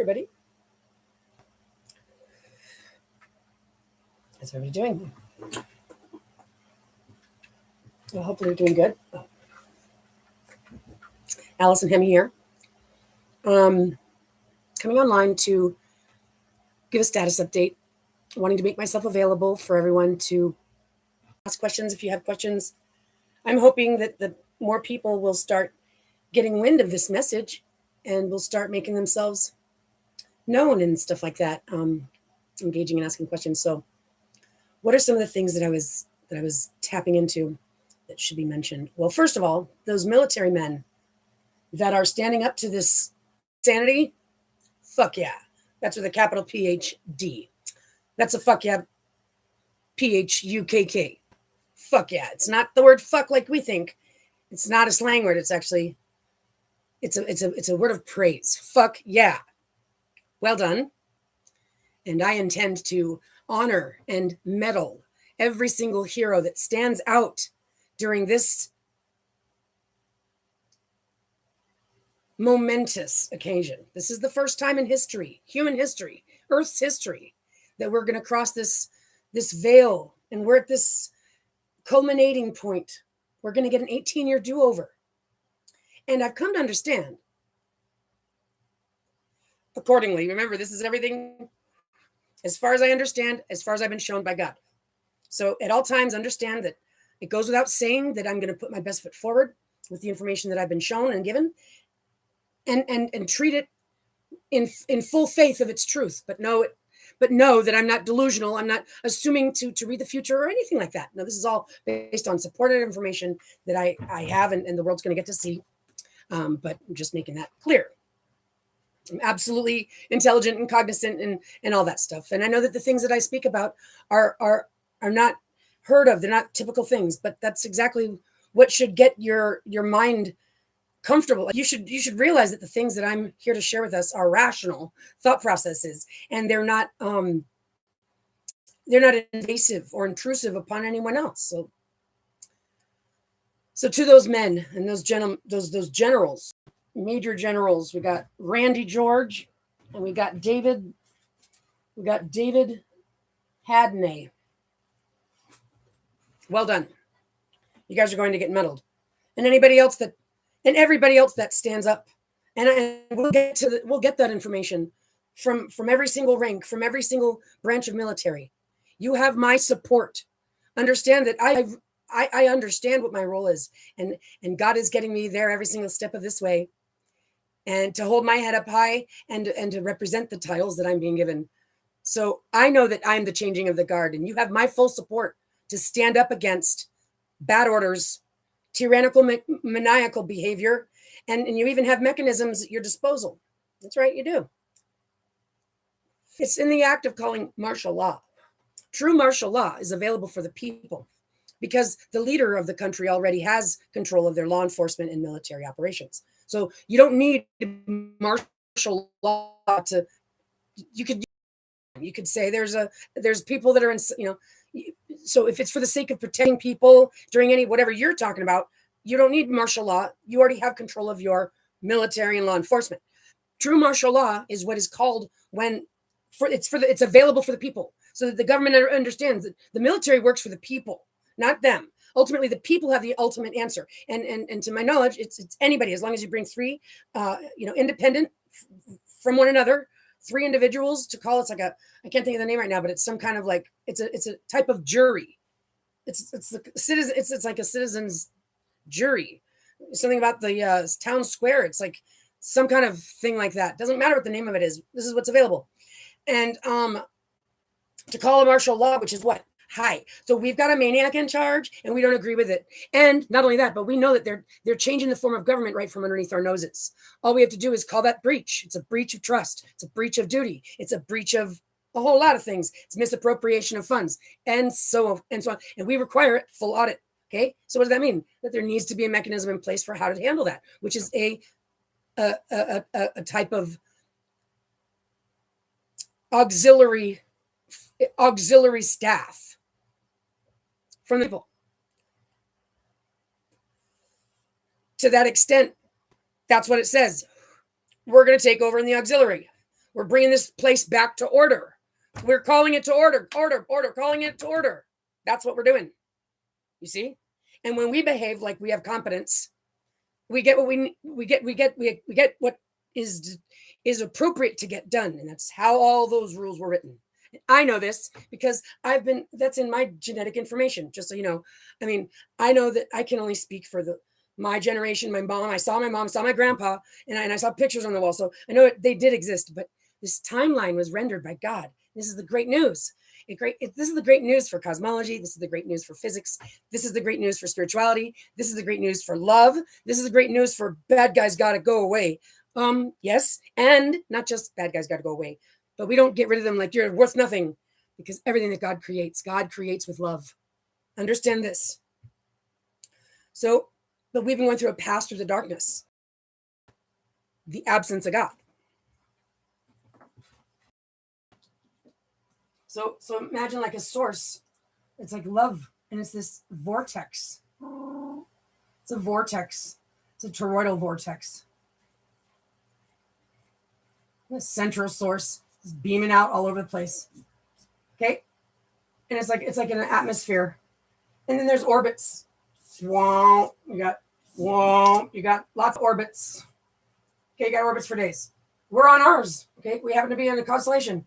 everybody. How's everybody doing? Well, hopefully you're doing good. Allison Hemme here. Coming online to give a status update, wanting to make myself available for everyone to ask questions if you have questions. I'm hoping that the more people will start getting wind of this message and will start making themselves known and stuff like that, engaging and asking questions. So what are some of the things that I was tapping into that should be mentioned? Well, first of all, those military men that are standing up to this sanity, fuck yeah. That's with a capital PhD. That's a fuck yeah, PHUKK. Fuck yeah. It's not the word fuck like we think. It's not a slang word. It's actually, it's a word of praise. Fuck yeah. Well done. And I intend to honor and medal every single hero that stands out during this momentous occasion. This is the first time in history, human history, Earth's history, that we're going to cross this veil, and we're at this culminating point. We're going to get an 18-year do-over. And I've come to understand accordingly. Remember, this is everything as far as I understand, as far as I've been shown by God. So at all times, understand that it goes without saying that I'm going to put my best foot forward with the information that I've been shown and given, and treat it in full faith of its truth, but know that I'm not delusional. I'm not assuming to read the future or anything like that. No, this is all based on supported information that I have, and the world's going to get to see. But I'm just making that clear. I'm absolutely intelligent and cognizant and all that stuff. And I know that the things that I speak about are not heard of. They're not typical things, but that's exactly what should get your mind comfortable. You should realize that the things that I'm here to share with us are rational thought processes, and they're not invasive or intrusive upon anyone else. So to those men and those generals, major generals, we got Randy George, and we got David Hadney. Well done. You guys are going to get medaled. And everybody else that stands up, and we'll get that information from every single rank, from every single branch of military. You have my support. Understand that I understand what my role is, and God is getting me there every single step of this way, and to hold my head up high and to represent the titles that I'm being given. So I know that I'm the changing of the guard, and you have my full support to stand up against bad orders, tyrannical, maniacal behavior, and you even have mechanisms at your disposal. That's right, you do. It's in the act of calling martial law. True martial law is available for the people because the leader of the country already has control of their law enforcement and military operations. So you don't need martial law to. You could say there's people that are in, so if it's for the sake of protecting people during any whatever you're talking about, you don't need martial law. You already have control of your military and law enforcement. True martial law is what is called when it's available for the people, so that the government understands that the military works for the people, not them. Ultimately, the people have the ultimate answer. And to my knowledge, it's anybody, as long as you bring three, independent from one another, three individuals to call. It's like I can't think of the name right now, but it's some kind of like it's a type of jury. It's the citizen. It's like a citizen's jury. Something about the town square. It's like some kind of thing like that. Doesn't matter what the name of it is. This is what's available. And to call a martial law, which is what? Hi. So we've got a maniac in charge, and we don't agree with it. And not only that, but we know that they're changing the form of government right from underneath our noses. All we have to do is call that breach. It's a breach of trust. It's a breach of duty. It's a breach of a whole lot of things. It's misappropriation of funds, and so on. And we require it full audit. Okay. So what does that mean? That there needs to be a mechanism in place for how to handle that, which is a type of auxiliary staff from the people. To that extent, that's what it says. We're going to take over in the auxiliary. We're bringing this place back to order. We're calling it to order, calling it to order. That's what we're doing. You see? And when we behave like we have competence, we get what we get what is appropriate to get done. And that's how all those rules were written. I know this because that's in my genetic information, just so you know. I mean, I know that I can only speak for my generation, my mom. I saw my mom, saw my grandpa, and I saw pictures on the wall. So I know they did exist, but this timeline was rendered by God. This is the great news. This is the great news for cosmology. This is the great news for physics. This is the great news for spirituality. This is the great news for love. This is the great news for bad guys got to go away. Yes, and not just bad guys got to go away, but we don't get rid of them like you're worth nothing, because everything that God creates with love. Understand this. So, but we've been going through a pass through the darkness, the absence of God. So imagine like a source. It's like love, and it's this vortex. It's a vortex. It's a toroidal vortex. The central source is beaming out all over the place. Okay, and it's like in an atmosphere, and then there's orbits. You got lots of orbits. Okay, you got orbits for days. We're on ours. Okay, we happen to be in a constellation.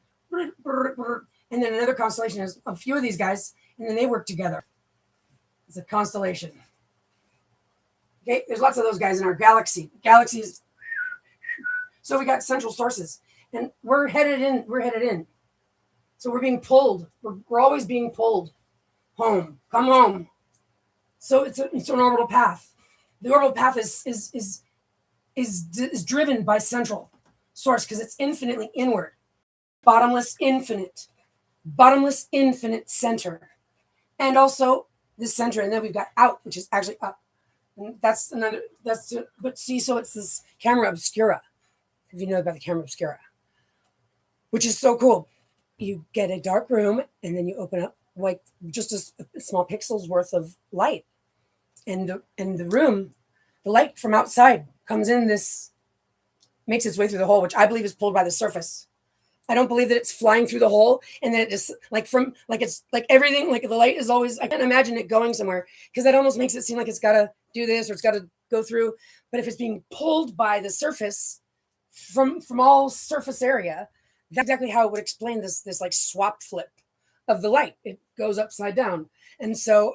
And then another constellation has a few of these guys, and then they work together. It's a constellation. Okay, there's lots of those guys in our galaxy. Galaxies. So we got central sources, and we're headed in. So we're being pulled. We're always being pulled home. Come home. So it's an orbital path. The orbital path is driven by central source because it's infinitely inward. Bottomless infinite center, and also the center, and then we've got out, which is actually up. And but see, so it's this camera obscura, if you know about the camera obscura, which is so cool. You get a dark room, and then you open up like just a small pixel's worth of light, and the room, the light from outside comes in, makes its way through the hole, which I believe is pulled by the surface. I don't believe that it's flying through the hole, and then it just it's like everything, like the light is always, I can't imagine it going somewhere, because that almost makes it seem like it's got to do this or it's got to go through. But if it's being pulled by the surface from all surface area, that's exactly how it would explain this like swap flip of the light. It goes upside down. And so,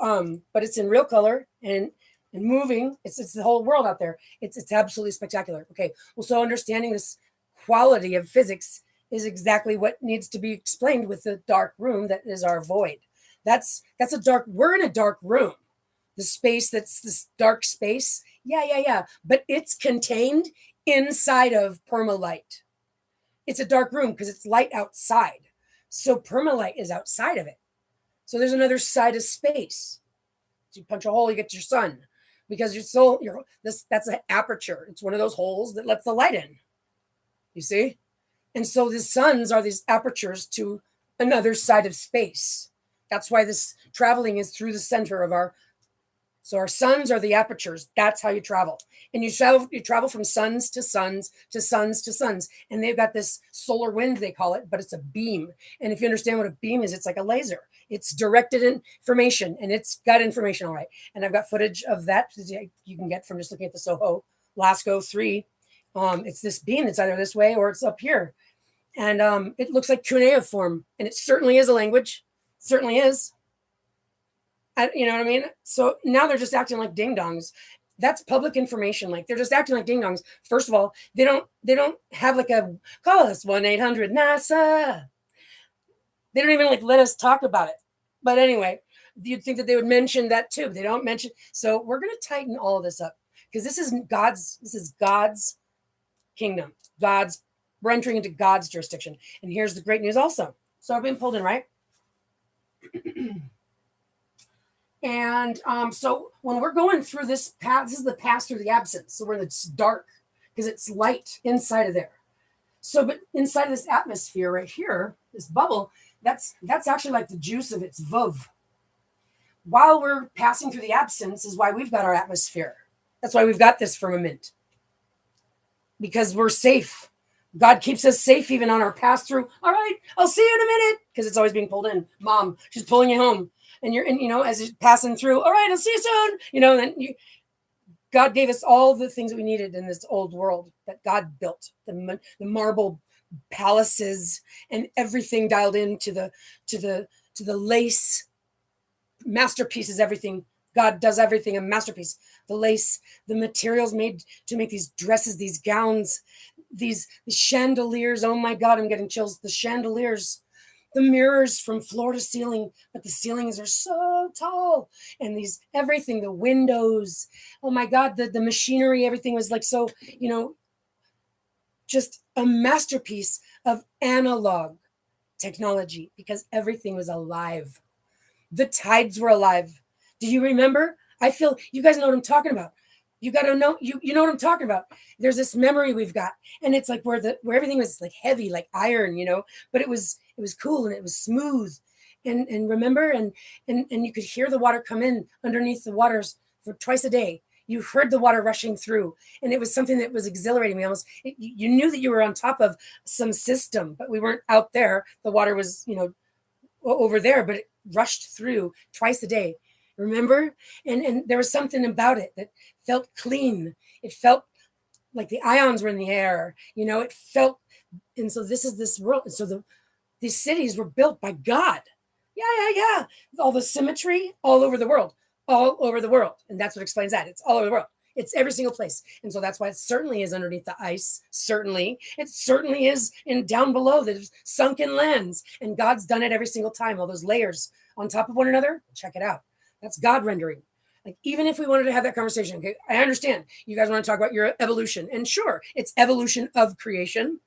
but it's in real color and moving. It's the whole world out there. It's absolutely spectacular. Okay. Well, so understanding this quality of physics is exactly what needs to be explained with the dark room that is our void. We're in a dark room. The space that's this dark space. Yeah. But it's contained inside of permalight. It's a dark room because it's light outside. So permalight is outside of it. So there's another side of space. So you punch a hole, you get your sun. Because that's an aperture. It's one of those holes that lets the light in. You see? And so the suns are these apertures to another side of space. That's why this traveling is through the center of so our suns are the apertures. That's how you travel. And you travel from suns to suns to suns to suns. And they've got this solar wind, they call it, but it's a beam. And if you understand what a beam is, it's like a laser. It's directed information, and it's got information, all right. And I've got footage of that you can get from just looking at the SOHO LASCO 3. It's this beam that's either this way or it's up here. And it looks like cuneiform, and it certainly is a language. Certainly is. You know what I mean? So now they're just acting like ding-dongs. That's public information. Like, they're just acting like ding-dongs. First of all, they don't have like a call us 1-800-NASA. They don't even like let us talk about it. But anyway, you'd think that they would mention that too. But they don't mention. So we're going to tighten all of this up, because this is God's kingdom. We're entering into God's jurisdiction. And here's the great news also. So I've been pulled in, right? And so when we're going through this path, this is the pass through the absence. So where it's dark, because it's light inside of there. So, but inside of this atmosphere right here, this bubble, that's actually like the juice of its vuv. While we're passing through the absence is why we've got our atmosphere. That's why we've got this firmament. Because we're safe. God keeps us safe even on our pass through. All right, I'll see you in a minute, because it's always being pulled in. Mom, she's pulling you home, and you're, and as you're passing through. All right, I'll see you soon. Then God gave us all the things that we needed in this old world that God built, the marble palaces and everything dialed into the lace masterpieces. Everything, God does everything a masterpiece. The lace, the materials made to make these dresses, these gowns, these chandeliers. Oh my God, I'm getting chills. The chandeliers, the mirrors from floor to ceiling, but the ceilings are so tall, and these everything, the windows. Oh my God, the machinery, everything was like so, just a masterpiece of analog technology, because everything was alive. The tides were alive. Do you remember? I feel you guys know what I'm talking about. You got to know, you know what I'm talking about. There's this memory we've got, and it's like where everything was like heavy, like iron, but it was cool and it was smooth. And remember, and you could hear the water come in underneath the waters for twice a day. You heard the water rushing through, and it was something that was exhilarating. You knew that you were on top of some system, but we weren't out there. The water was, over there, but it rushed through twice a day. Remember? And there was something about it that felt clean. It felt like the ions were in the air. It felt, and so this is this world. And so these cities were built by God. Yeah. All the symmetry all over the world. All over the world. And that's what explains that. It's all over the world. It's every single place. And so that's why it certainly is underneath the ice. Certainly. It certainly is in down below the sunken lands. And God's done it every single time. All those layers on top of one another. Check it out. That's God rendering. Like, even if we wanted to have that conversation, okay, I understand you guys want to talk about your evolution. And sure, it's evolution of creation.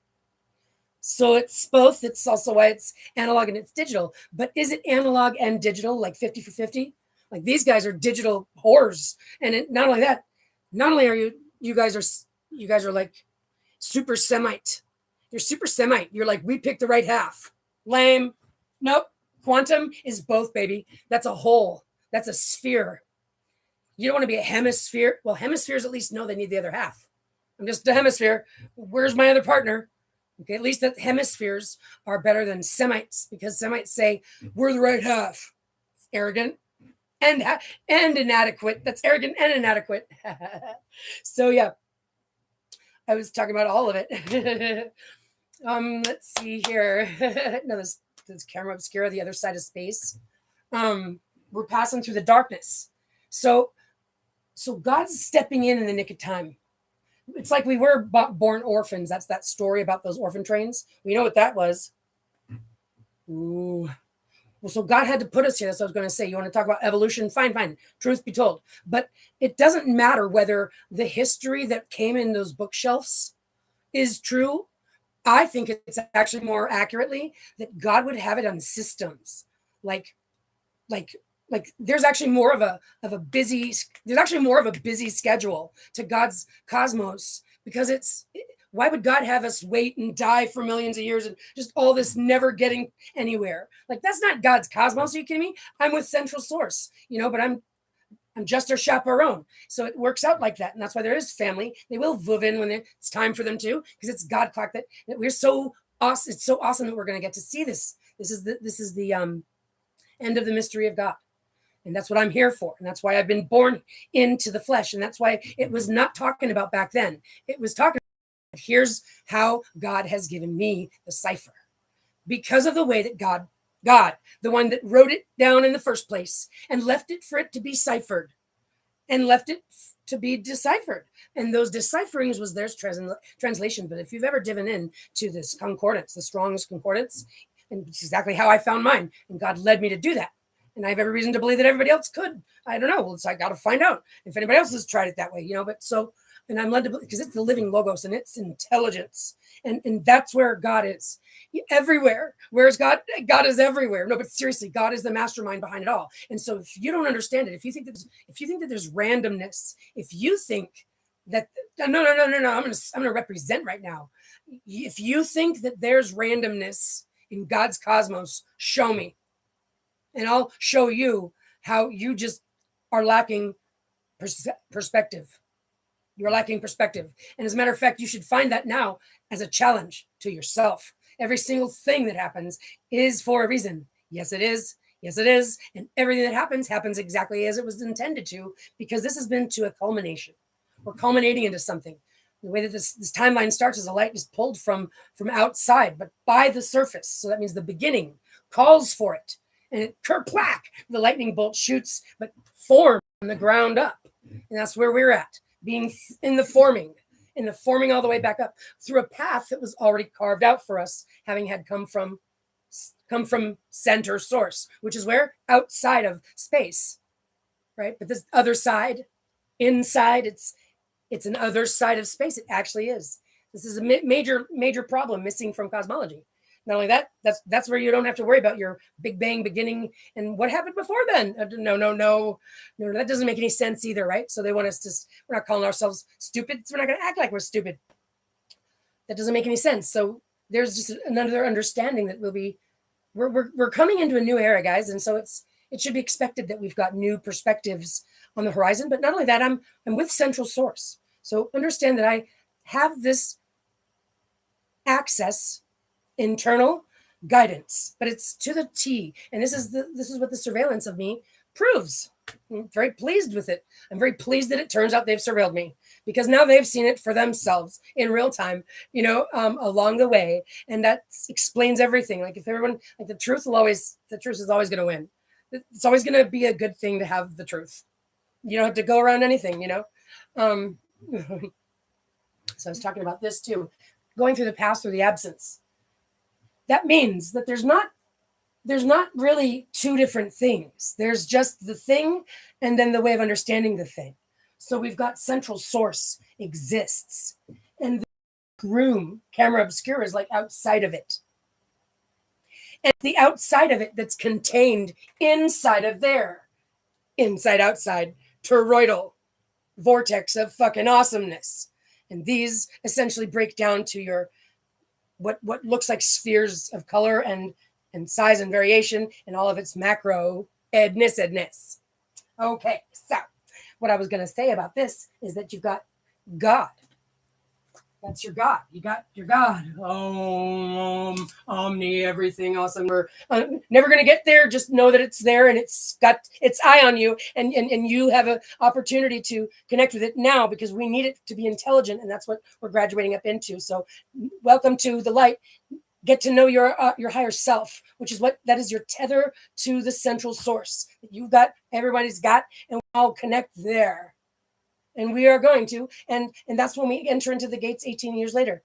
So it's both. It's also why it's analog and it's digital. But is it analog and digital, like 50 for 50? Like, these guys are digital whores. And not only that, not only are you guys are like super Semite. You're super Semite. You're like, we picked the right half. Lame. Nope. Quantum is both, baby. That's a whole. That's a sphere. You don't want to be a hemisphere. Well, hemispheres at least know they need the other half. I'm just a hemisphere. Where's my other partner? Okay, at least that hemispheres are better than Semites, because Semites say we're the right half. It's arrogant and inadequate. That's arrogant and inadequate. So yeah, I was talking about all of it. Let's see here. No, this camera obscura, the other side of space. We're passing through the darkness. So God's stepping in the nick of time. It's like we were born orphans. That's that story about those orphan trains. We know what that was. Ooh. Well, so God had to put us here. That's what I was going to say. You want to talk about evolution? Fine. Truth be told. But it doesn't matter whether the history that came in those bookshelves is true. I think it's actually more accurately that God would have it on systems. Like there's actually more of a busy schedule to God's cosmos, because why would God have us wait and die for millions of years and just all this never getting anywhere? Like, that's not God's cosmos. Are you kidding me? I'm with Central Source, but I'm just their chaperone. So it works out like that. And that's why there is family. They will move in when it's time for them to, because it's God clock that we're so awesome. It's so awesome that we're going to get to see this. This is the end of the mystery of God. And that's what I'm here for. And that's why I've been born into the flesh. And that's why it was not talking about back then. It was talking about, here's how God has given me the cipher. Because of the way that God, the one that wrote it down in the first place and left it for it to be ciphered and left it to be deciphered. And those decipherings was their translation. But if you've ever dived in to this concordance, the Strong's Concordance, and it's exactly how I found mine. And God led me to do that. And I have every reason to believe that everybody else could. I don't know. Well, I got to find out if anybody else has tried it that way, But so, and I'm led to believe, because it's the living logos and it's intelligence. And that's where God is. Everywhere. Where's God? God is everywhere. No, but seriously, God is the mastermind behind it all. And so if you don't understand it, if you think that there's randomness, if you think that no, I'm gonna represent right now. If you think that there's randomness in God's cosmos, show me. And I'll show you how you just are lacking perspective. You're lacking perspective. And as a matter of fact, you should find that now as a challenge to yourself. Every single thing that happens is for a reason. Yes, it is. Yes, it is. And everything that happens exactly as it was intended to, because this has been to a culmination. We're culminating into something. The way that this timeline starts is a light is pulled from outside, but by the surface. So that means the beginning calls for it. And it kerplack, the lightning bolt shoots, but form from the ground up. And that's where we're at, being in the forming all the way back up through a path that was already carved out for us, having had come from center source, which is where? Outside of space, right? But this other side, inside, it's an other side of space. It actually is. This is a major problem missing from cosmology. Not only that, that's where you don't have to worry about your Big Bang beginning and what happened before then. No, that doesn't make any sense either, right? So they want us to, we're not calling ourselves stupid, so we're not going to act like we're stupid. That doesn't make any sense. So there's just another understanding that we're coming into a new era, guys, and so it should be expected that we've got new perspectives on the horizon. But not only that, I'm with Central Source, so understand that I have this access, internal guidance, but it's to the T, and this is what the surveillance of me proves. I'm very pleased with it. I'm very pleased that it turns out they've surveilled me, because now they've seen it for themselves in real time, along the way. And that explains everything. Like if everyone, like the truth is always going to win. It's always going to be a good thing to have the truth. You don't have to go around anything, So I was talking about this too, going through the past or the absence. That means that there's not really two different things. There's just the thing and then the way of understanding the thing. So we've got Central Source exists, and the room, camera obscura, is like outside of it. And the outside of it that's contained inside of there. Inside, outside, toroidal vortex of fucking awesomeness. And these essentially break down to your what looks like spheres of color and size and variation and all of its macro edness. Okay, so what I was going to say about this is that you've got God. That's your God. You got your God. Omni, everything awesome. We're never going to get there. Just know that it's there and it's got its eye on you, and you have an opportunity to connect with it now, because we need it to be intelligent, and that's what we're graduating up into. So welcome to the light. Get to know your higher self, which is that is your tether to the Central Source that you've got, everybody's got, and we all connect there. And we are going to, and that's when we enter into the gates 18 years later,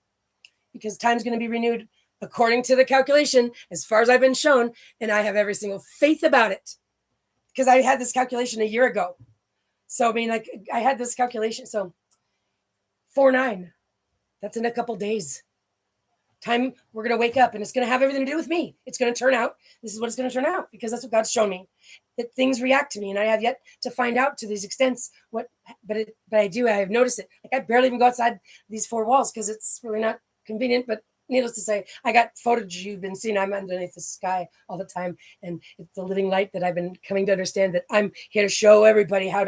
because time's going to be renewed according to the calculation, as far as I've been shown, and I have every single faith about it, because I had this calculation a year ago. So I mean, like, I had this calculation. So 4/9, that's in a couple days. Time we're going to wake up, and it's going to have everything to do with me. It's going to turn out, this is what it's going to turn out, because that's what God's shown me, that things react to me, and I have yet to find out to these extents but I have noticed it. Like, I barely even go outside these four walls because it's really not convenient. But needless to say, I got footage you've been seeing. I'm underneath the sky all the time, and it's the living light that I've been coming to understand, that I'm here to show everybody how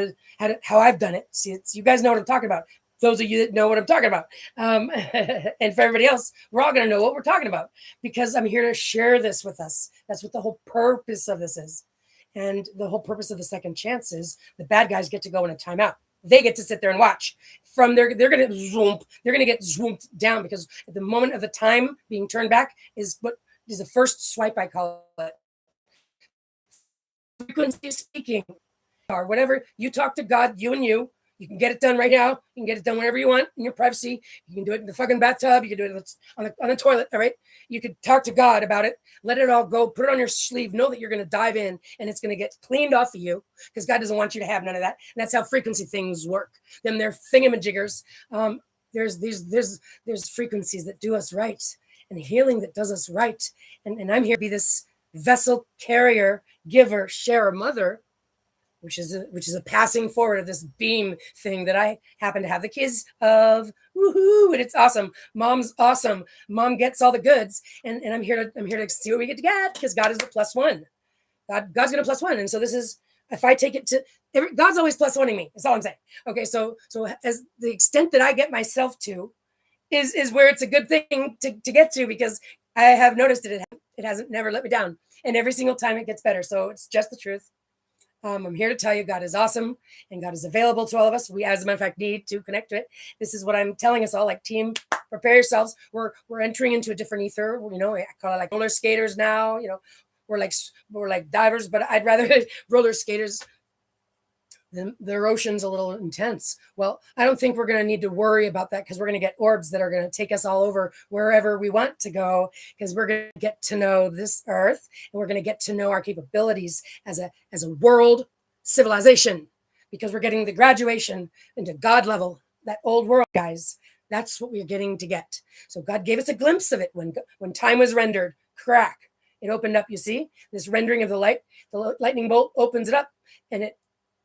I've done it. See, you guys know what I'm talking about. Those of you that know what I'm talking about. And for everybody else, we're all going to know what we're talking about, because I'm here to share this with us. That's what the whole purpose of this is. And the whole purpose of the second chance is the bad guys get to go in a timeout. They get to sit there and watch. From there, they're going to get zoomed down, because at the moment of the time being turned back is what is the first swipe, I call it. Frequency speaking, or whatever. You talk to God, you and you. You can get it done right now. You can get it done whenever you want in your privacy. You can do it in the fucking bathtub. You can do it on the toilet. All right. You could talk to God about it. Let it all go. Put it on your sleeve. Know that you're going to dive in, and it's going to get cleaned off of you, because God doesn't want you to have none of that. And that's how frequency things work. Then they're thingamajiggers. There's frequencies that do us right, and healing that does us right. And I'm here to be this vessel, carrier, giver, sharer, mother, which is a passing forward of this beam thing that I happen to have the kids of. Woohoo! And it's awesome. Mom's awesome. Mom gets all the goods, and I'm here to see what we get, because God is the +1. God's gonna +1, and so this is, if I take it God's always plus oneing me. That's all I'm saying. Okay, so as the extent that I get myself to is where it's a good thing to get to, because I have noticed it hasn't never let me down, and every single time it gets better. So it's just the truth. I'm here to tell you God is awesome and God is available to all of us. We, as a matter of fact, need to connect to it. This is what I'm telling us all, like, team, prepare yourselves. We're entering into a different ether. You know, I call it like roller skaters now. You know, we're like divers, but I'd rather roller skaters. The ocean's a little intense. Well, I don't think we're going to need to worry about that, because we're going to get orbs that are going to take us all over wherever we want to go, because we're going to get to know this earth, and we're going to get to know our capabilities as a world civilization, because we're getting the graduation into God level, that old world, guys. That's what we're getting to get. So God gave us a glimpse of it when time was rendered. Crack. It opened up. You see this rendering of the light. The lightning bolt opens it up, and it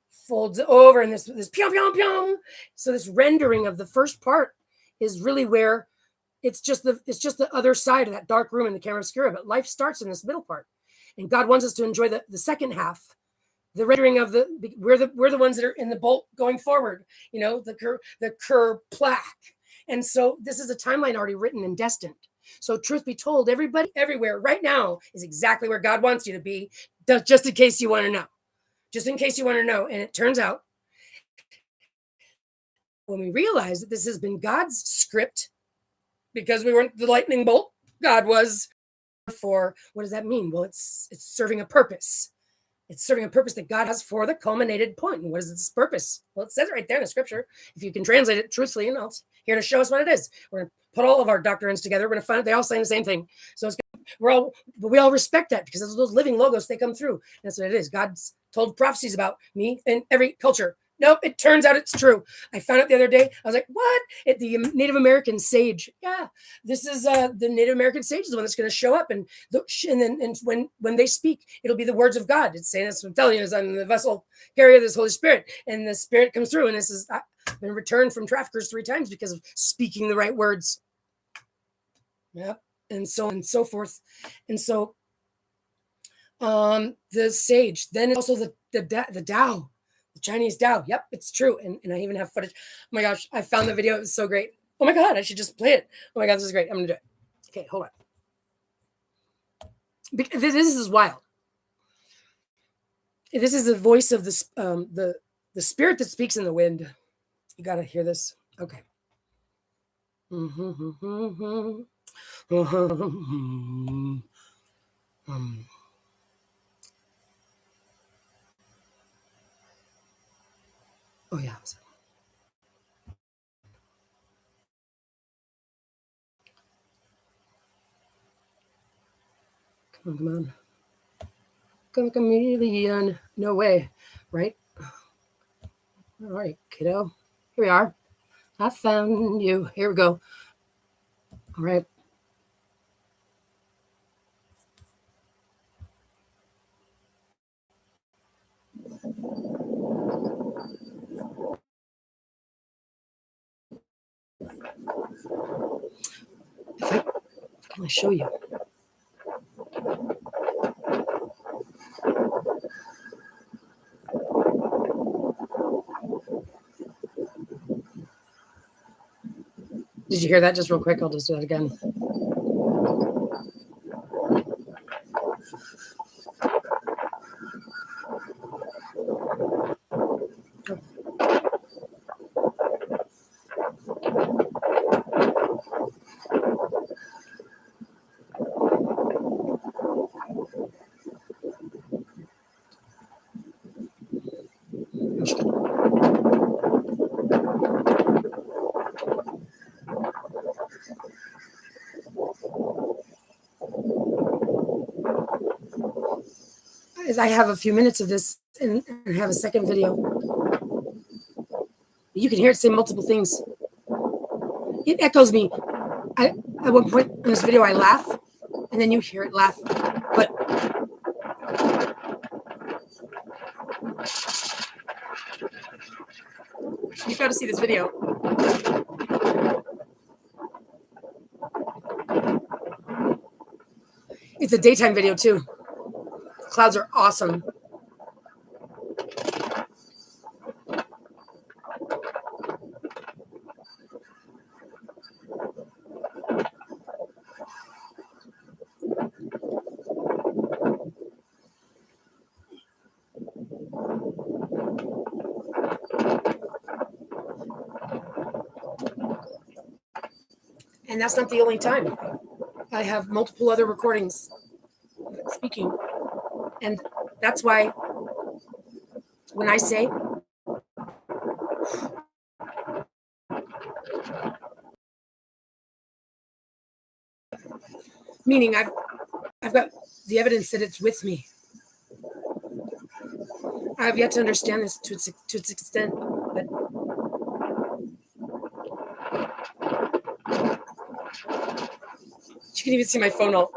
folds over, and this pyong pyong pyong. So this rendering of the first part is really where it's just the other side of that dark room in the camera obscura. But life starts in this middle part, and God wants us to enjoy the second half, the rendering of we're the ones that are in the bolt going forward. You know, the cur plaque, and so this is a timeline already written and destined. So truth be told, everybody everywhere right now is exactly where God wants you to be, just in case you want to know. Just in case you want to know. And it turns out, when we realize that this has been God's script, because we weren't the lightning bolt, God was. For what does that mean? Well, it's serving a purpose. It's serving a purpose that God has for the culminated point. And what is this purpose? Well, it says it right there in the scripture. If you can translate it truthfully, and it's here to show us what it is. We're going to put all of our doctrines together. We're going to find out they all say the same thing. So we all respect that, because those living logos, they come through. That's what it is. God's told prophecies about me in every culture. Nope, it turns out it's true. I found out the other day. I was like, what? The Native American sage. Yeah, this is the Native American sage is the one that's going to show up. And when they speak, it'll be the words of God. It's saying, that's what I'm telling you, is I'm the vessel carrier of this Holy Spirit. And the Spirit comes through. And this is, I've been returned from traffickers 3 times because of speaking the right words. Yep. And so on and so forth. And so the sage, then also the Tao. The Chinese Tao. Yep, it's true. And I even have footage. Oh my gosh, I found the video. It was so great. Oh my God, I should just play it. Oh my God, this is great. I'm going to do it. Okay, hold on. This is wild. This is the voice of the spirit that speaks in the wind. You got to hear this. Okay. Oh yeah. Come on. Come chameleon. No way. Right? All right, kiddo. Here we are. I found you. Here we go. All right. Can I show you? Did you hear that? Just real quick. I'll just do that again. I have a few minutes of this and have a second video. You can hear it say multiple things. It echoes me. At one point in this video, I laugh, and then you hear it laugh. But you've got to see this video. It's a daytime video too. Clouds are awesome. And that's not the only time. I have multiple other recordings speaking. And that's why when I say meaning I've got the evidence that it's with me. I have yet to understand this to its extent, but you can even see my phone all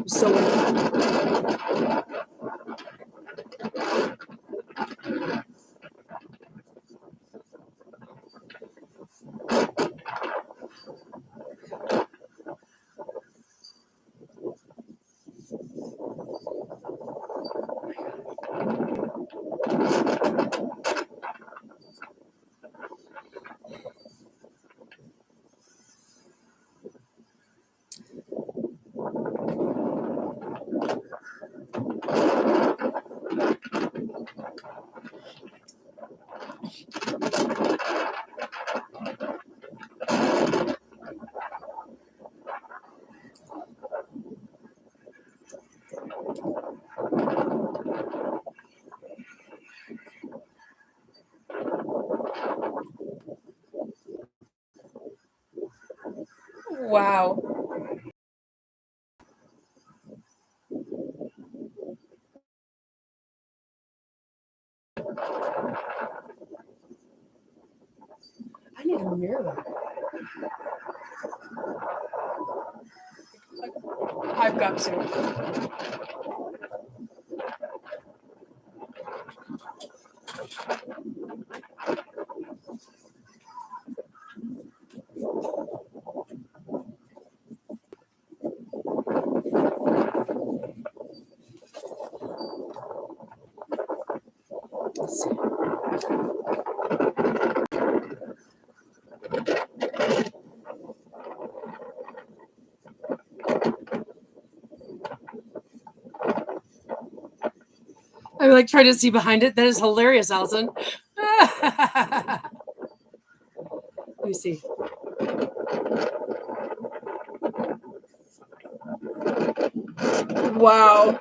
so wow. I need a mirror. I've got to. Let's see. I'm like trying to see behind it. That is hilarious, Allison. Let me see. Wow.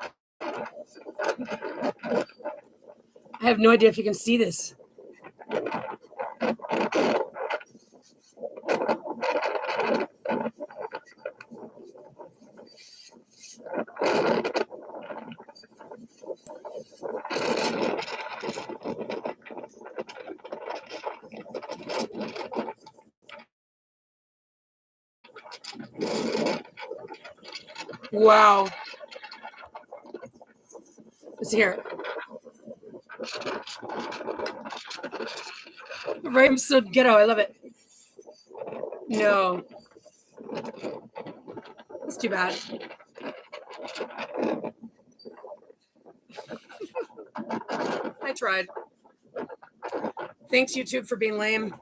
I have no idea if you can see this. Wow. Let's hear it. Right, I'm so ghetto. I love it. No. It's too bad. I tried. Thanks, YouTube, for being lame.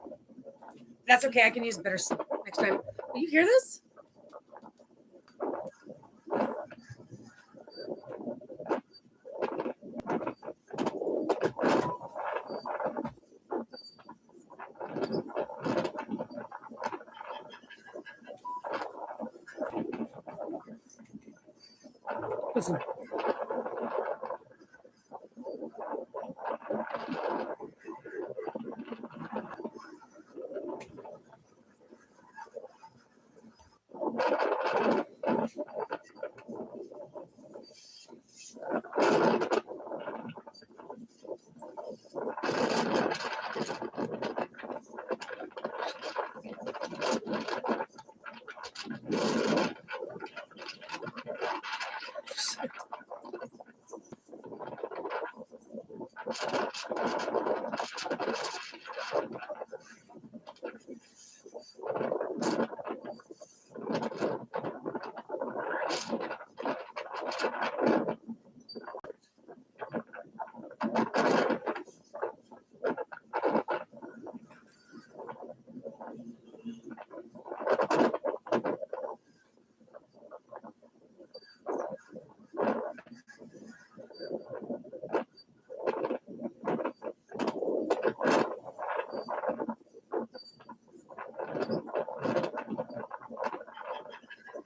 That's okay. I can use better next time. Do you hear this? Listen.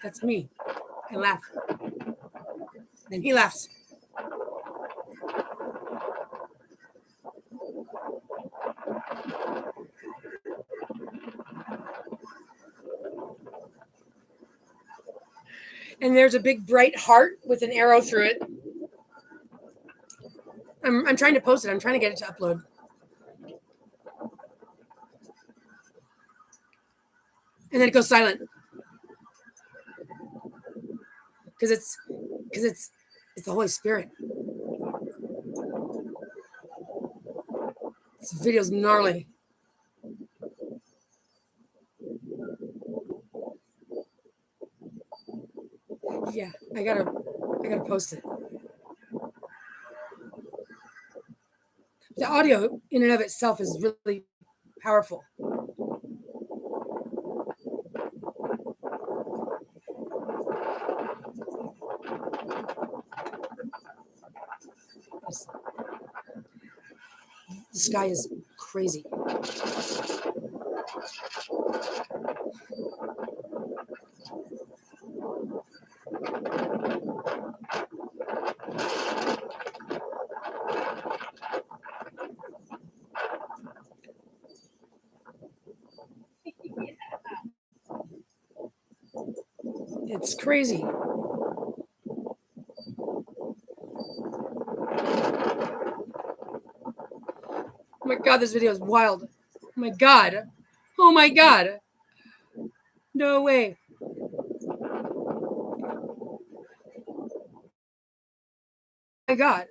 That's me. I laugh. Then he laughs. And there's a big bright heart with an arrow through it. I'm trying to post it. I'm trying to get it to upload. And then it goes silent. Because it's the Holy Spirit. This video's gnarly. Yeah, I gotta post it. The audio in and of itself is really powerful. The sky is crazy. It's crazy. Oh my God, this video is wild. Oh my God. Oh my God. No way. Oh my God.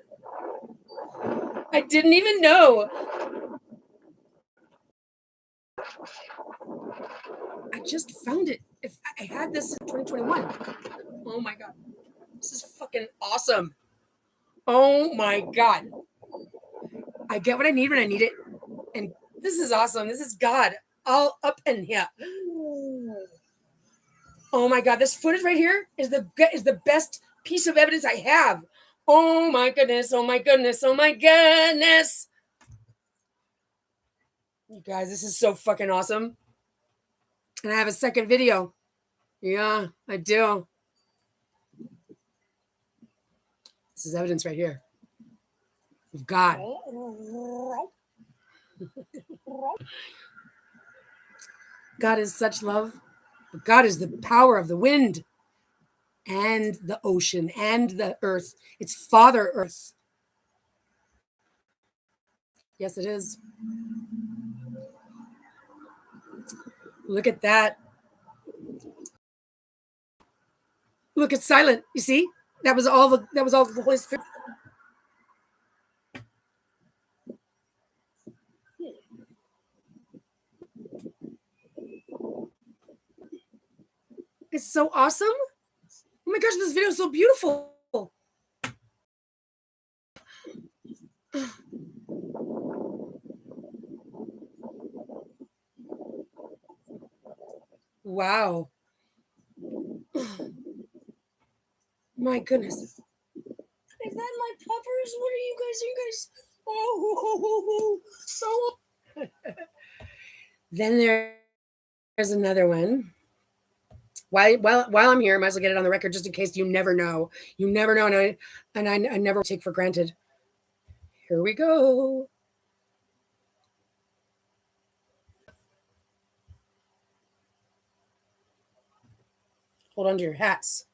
I didn't even know. I just found it. If I had this in 2021. Oh my God. This is fucking awesome. Oh my God. I get what I need when I need it. And this is awesome. This is God all up in here. Oh my God. This footage right here is the best piece of evidence I have. Oh my goodness. Oh my goodness. Oh my goodness. You guys, this is so fucking awesome. And I have a second video. Yeah, I do. This is evidence right here of God. God is such love. But God is the power of the wind and the ocean and the earth. It's Father Earth. Yes, it is. Look at that. Look, it's silent. You see? That was all the Holy Spirit. It's so awesome. Oh my gosh, this video is so beautiful. Wow. My goodness. Is that my puppers? What are you guys? Oh, so. Then there's another one. While I'm here, I might as well get it on the record just in case you never know. You never know, and I never take for granted. Here we go. Hold on to your hats.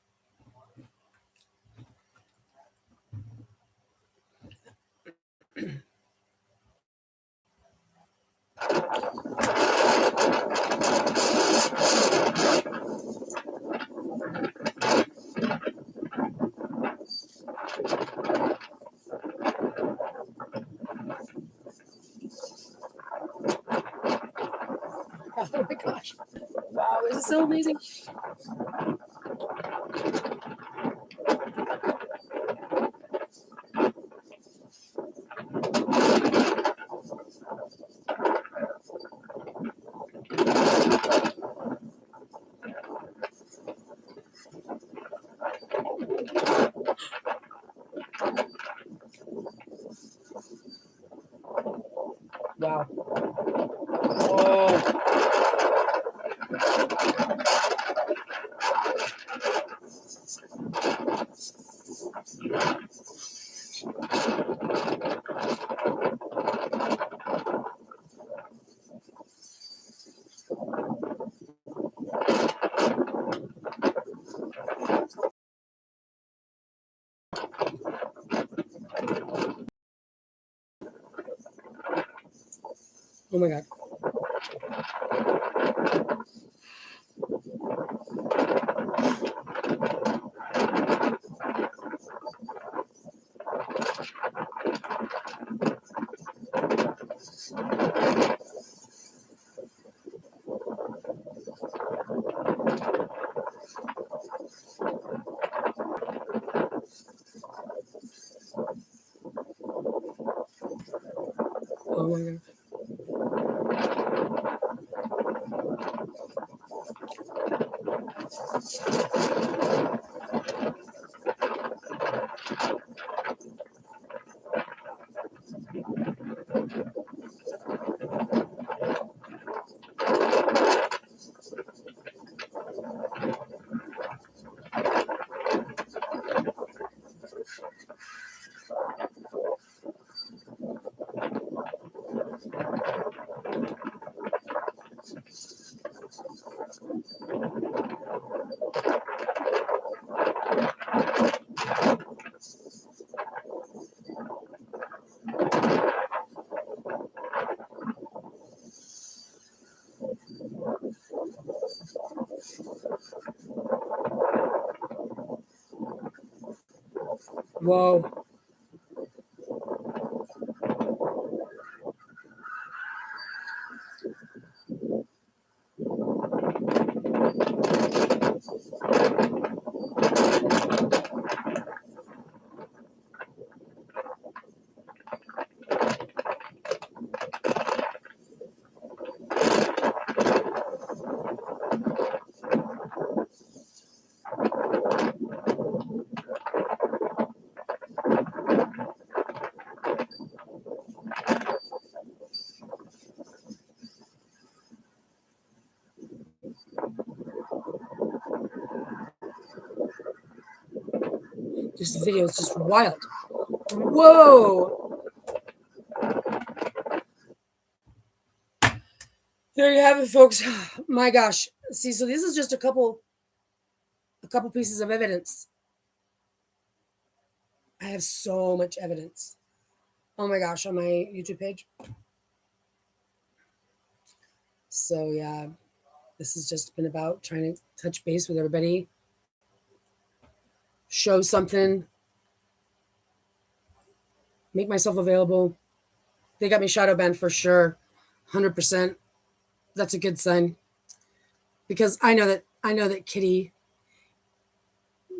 Oh my gosh. Wow, this is so amazing. Wow. Oh. Oh my God. Oh my God. Whoa. This video is just wild. Whoa. There you have it, folks. My gosh. See, so this is just a couple pieces of evidence. I have so much evidence. Oh my gosh, on my YouTube page. So yeah, this has just been about trying to touch base with everybody, show something, make myself available. They got me shadow banned for sure, 100%. That's a good sign, because I know that Kitty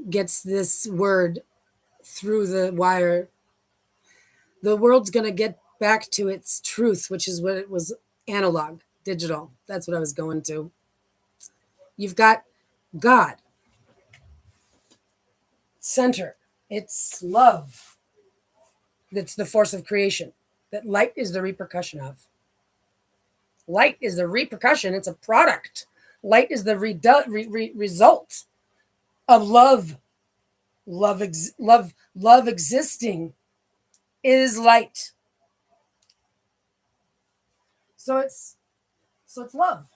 gets this word through the wire. The world's gonna get back to its truth, which is what it was, analog, digital. That's what I was going to. You've got God, center. It's love. That's the force of creation. That light is the repercussion of. Light is the repercussion. It's a product. Light is the result of love. Love existing is light. So it's love.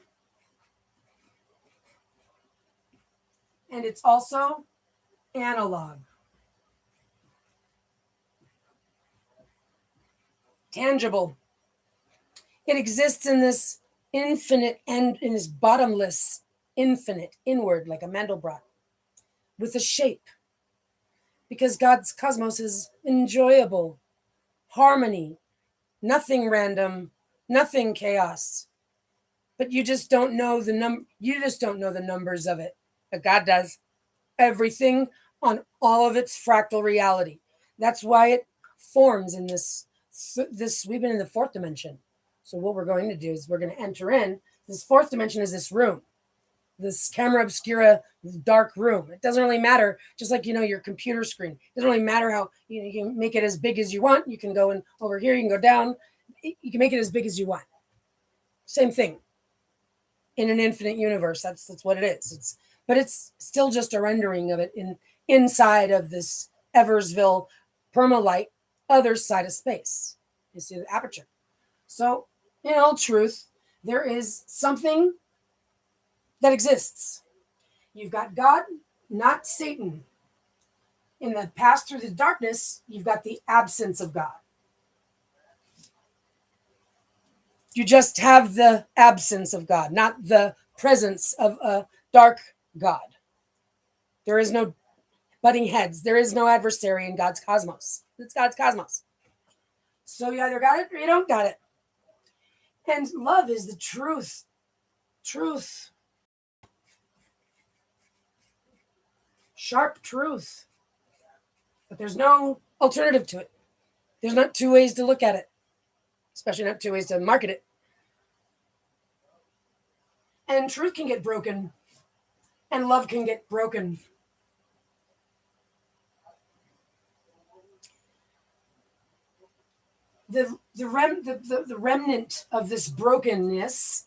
And it's also analog. Tangible. It exists in this infinite and in this bottomless, infinite, inward, like a Mandelbrot, with a shape. Because God's cosmos is enjoyable, harmony, nothing random, nothing chaos. But you just don't know you just don't know the numbers of it. But God does. Everything on all of its fractal reality. That's why it forms in this we've been in the fourth dimension. So what we're going to do is we're going to enter in. This fourth dimension is this room, this camera obscura dark room. It doesn't really matter, just like your computer screen. It doesn't really matter how you can make it as big as you want. You can go in over here, you can go down. You can make it as big as you want. Same thing. In an infinite universe, that's what it is. But it's still just a rendering of it inside of this Eversville permalite other side of space. You see the aperture. So, in all truth, there is something that exists. You've got God, not Satan. In the path through the darkness, you've got the absence of God. You just have the absence of God, not the presence of a dark God. There is no butting heads. There is no adversary in God's cosmos. It's God's cosmos. So you either got it or you don't got it. And love is the truth. Truth. Sharp truth. But there's no alternative to it. There's not two ways to look at it, especially not two ways to market it. And truth can get broken, and love can get broken. The remnant of this brokenness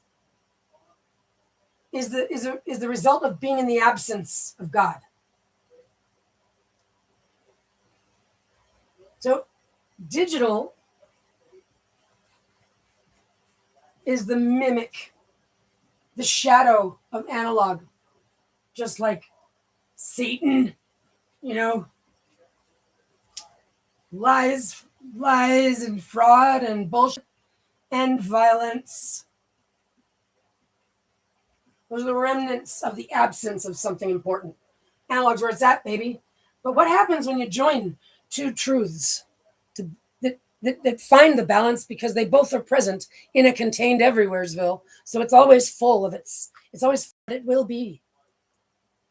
is the result of being in the absence of God. So digital is the mimic, the shadow of analog, just like Satan, lies and fraud and bullshit and violence. Those are the remnants of the absence of something important. Analog's where it's at, baby. But what happens when you join two truths that find the balance, because they both are present in a contained everywheresville? So it's always full of it's always what it will be.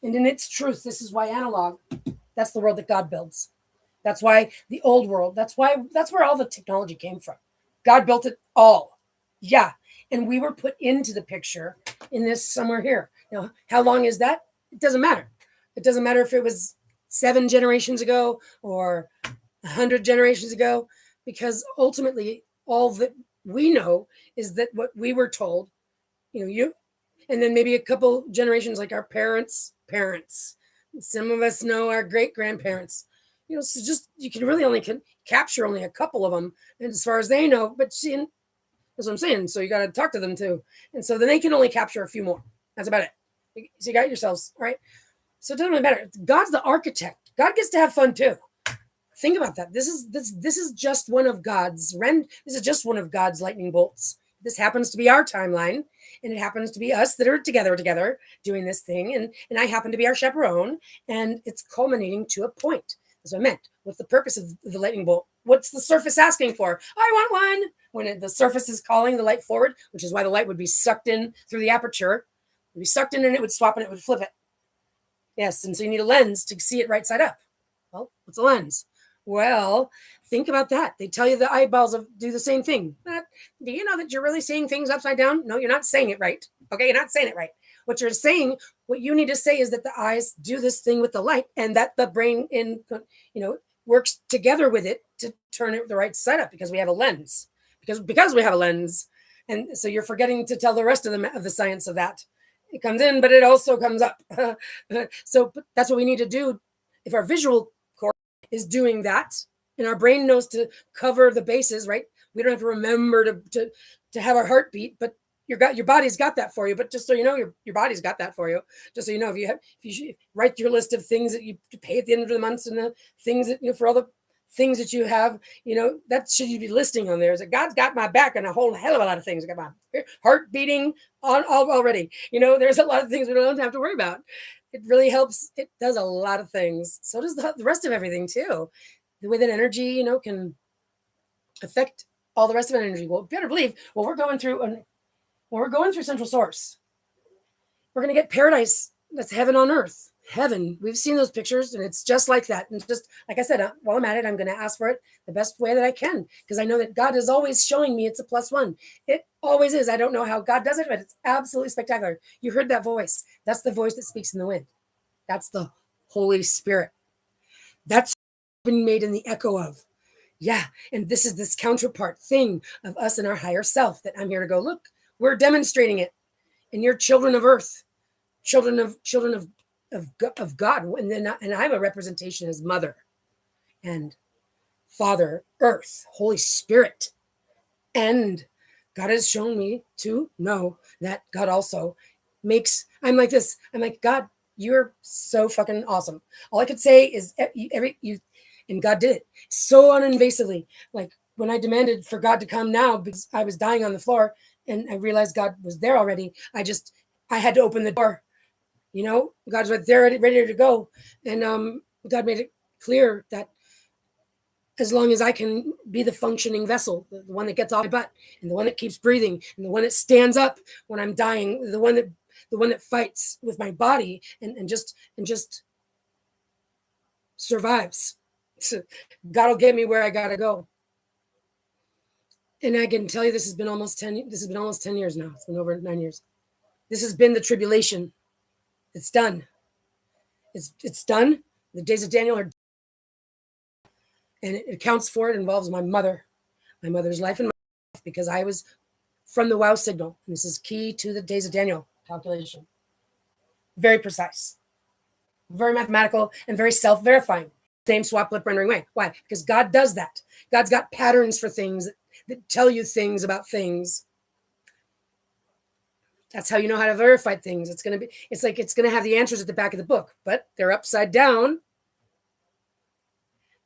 And in its truth, this is why analog, that's the world that God builds. That's why the old world, that's where all the technology came from. God built it all. Yeah. And we were put into the picture in this somewhere here. Now, how long is that? It doesn't matter. It doesn't matter if it was 7 generations ago or 100 generations ago, because ultimately all that we know is that what we were told, you, and then maybe a couple generations like our parents. Some of us know our great grandparents. So just you can really only capture only a couple of them, and as far as they know. But see, that's what I'm saying. So you got to talk to them too, and so then they can only capture a few more. That's about it. So you got yourselves all right. So it doesn't really matter. God's the architect. God gets to have fun too. Think about that. This is just one of God's This is just one of God's lightning bolts. This happens to be our timeline, and it happens to be us that are together doing this thing, and I happen to be our chaperone, and it's culminating to a point. That's what I meant. What's the purpose of the lightning bolt? What's the surface asking for? I want one. When the surface is calling the light forward, which is why the light would be sucked in through the aperture. It would be sucked in and it would swap and it would flip it. Yes, and so you need a lens to see it right side up. Well, what's a lens? Well, think about that. They tell you the eyeballs do the same thing. But do you know that you're really seeing things upside down? No, you're not saying it right. Okay, you're not saying it right. What you're saying, what you need to say is that the eyes do this thing with the light, and that the brain works together with it to turn it the right side up, because we have a lens. Because we have a lens. And so you're forgetting to tell the rest of the science of that. It comes in, but it also comes up. So that's what we need to do. If our visual core is doing that, and our brain knows to cover the bases, right? We don't have to remember to have our heartbeat, but your body's got that for you. But just so you know, your body's got that for you. Just so you know, if you write your list of things that you pay at the end of the month, and the things that for all the things that you have, that should you be listing on there is that God's got my back on a whole hell of a lot of things. I got my heart beating on already. There's a lot of things we don't have to worry about. It really helps. It does a lot of things. So does the rest of everything too. The way that energy, can affect all the rest of energy. Well, better believe we're going through Central Source, we're going to get paradise. That's heaven on earth. Heaven. We've seen those pictures, and it's just like that. And just like I said, while I'm at it, I'm going to ask for it the best way that I can, because I know that God is always showing me it's a +1. It always is. I don't know how God does it, but it's absolutely spectacular. You heard that voice. That's the voice that speaks in the wind. That's the Holy Spirit. That's been made in the echo of. Yeah. And this is this counterpart thing of us and our higher self that I'm here to go, look, we're demonstrating it. And you're children of earth, children of God. And I'm a representation as mother and father, earth, Holy Spirit. And God has shown me to know that God also I'm like this. I'm like, God, you're so fucking awesome. All I could say is and God did it so uninvasively. Like, when I demanded for God to come now because I was dying on the floor and I realized God was there already, I had to open the door. God's right there, ready to go. And God made it clear that as long as I can be the functioning vessel, the one that gets off my butt, and the one that keeps breathing, and the one that stands up when I'm dying, the one that fights with my body and just survives. God will get me where I gotta go. And I can tell you, this has been almost 10 years now. It's been over 9 years. This has been the tribulation. It's done. It's done. The days of Daniel are, and it accounts for it, involves my mother's life and my life, because I was from the wow signal. And this is key to the days of Daniel calculation. Very precise, very mathematical, and very self-verifying. Same swap lip rendering way. Why? Because God does that. God's got patterns for things that tell you things about things. That's how you know how to verify things. It's going to have the answers at the back of the book, but they're upside down,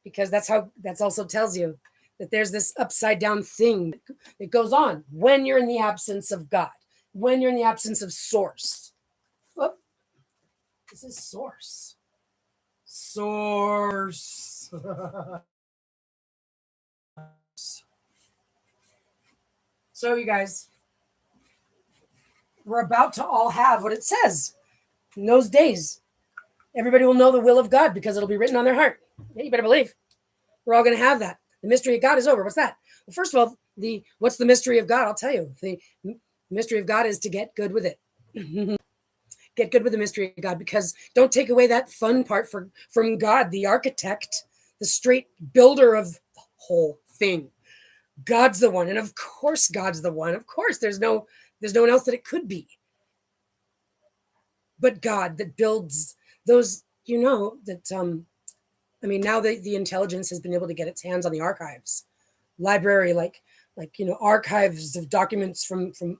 because that's also tells you that there's this upside down thing that goes on when you're in the absence of God, when you're in the absence of source. Oh, this is source. Source. So you guys, we're about to all have what it says in those days. Everybody will know the will of God because it'll be written on their heart. Yeah, you better believe. We're all going to have that. The mystery of God is over. What's that? Well, first of all, what's the mystery of God? I'll tell you. The mystery of God is to get good with it. Get good with the mystery of God, because don't take away that fun part from God, the architect, the straight builder of the whole thing. God's the one. And of course, God's the one. Of course, there's no one else that it could be. But God that builds those, that, now the intelligence has been able to get its hands on the archives, library, archives of documents from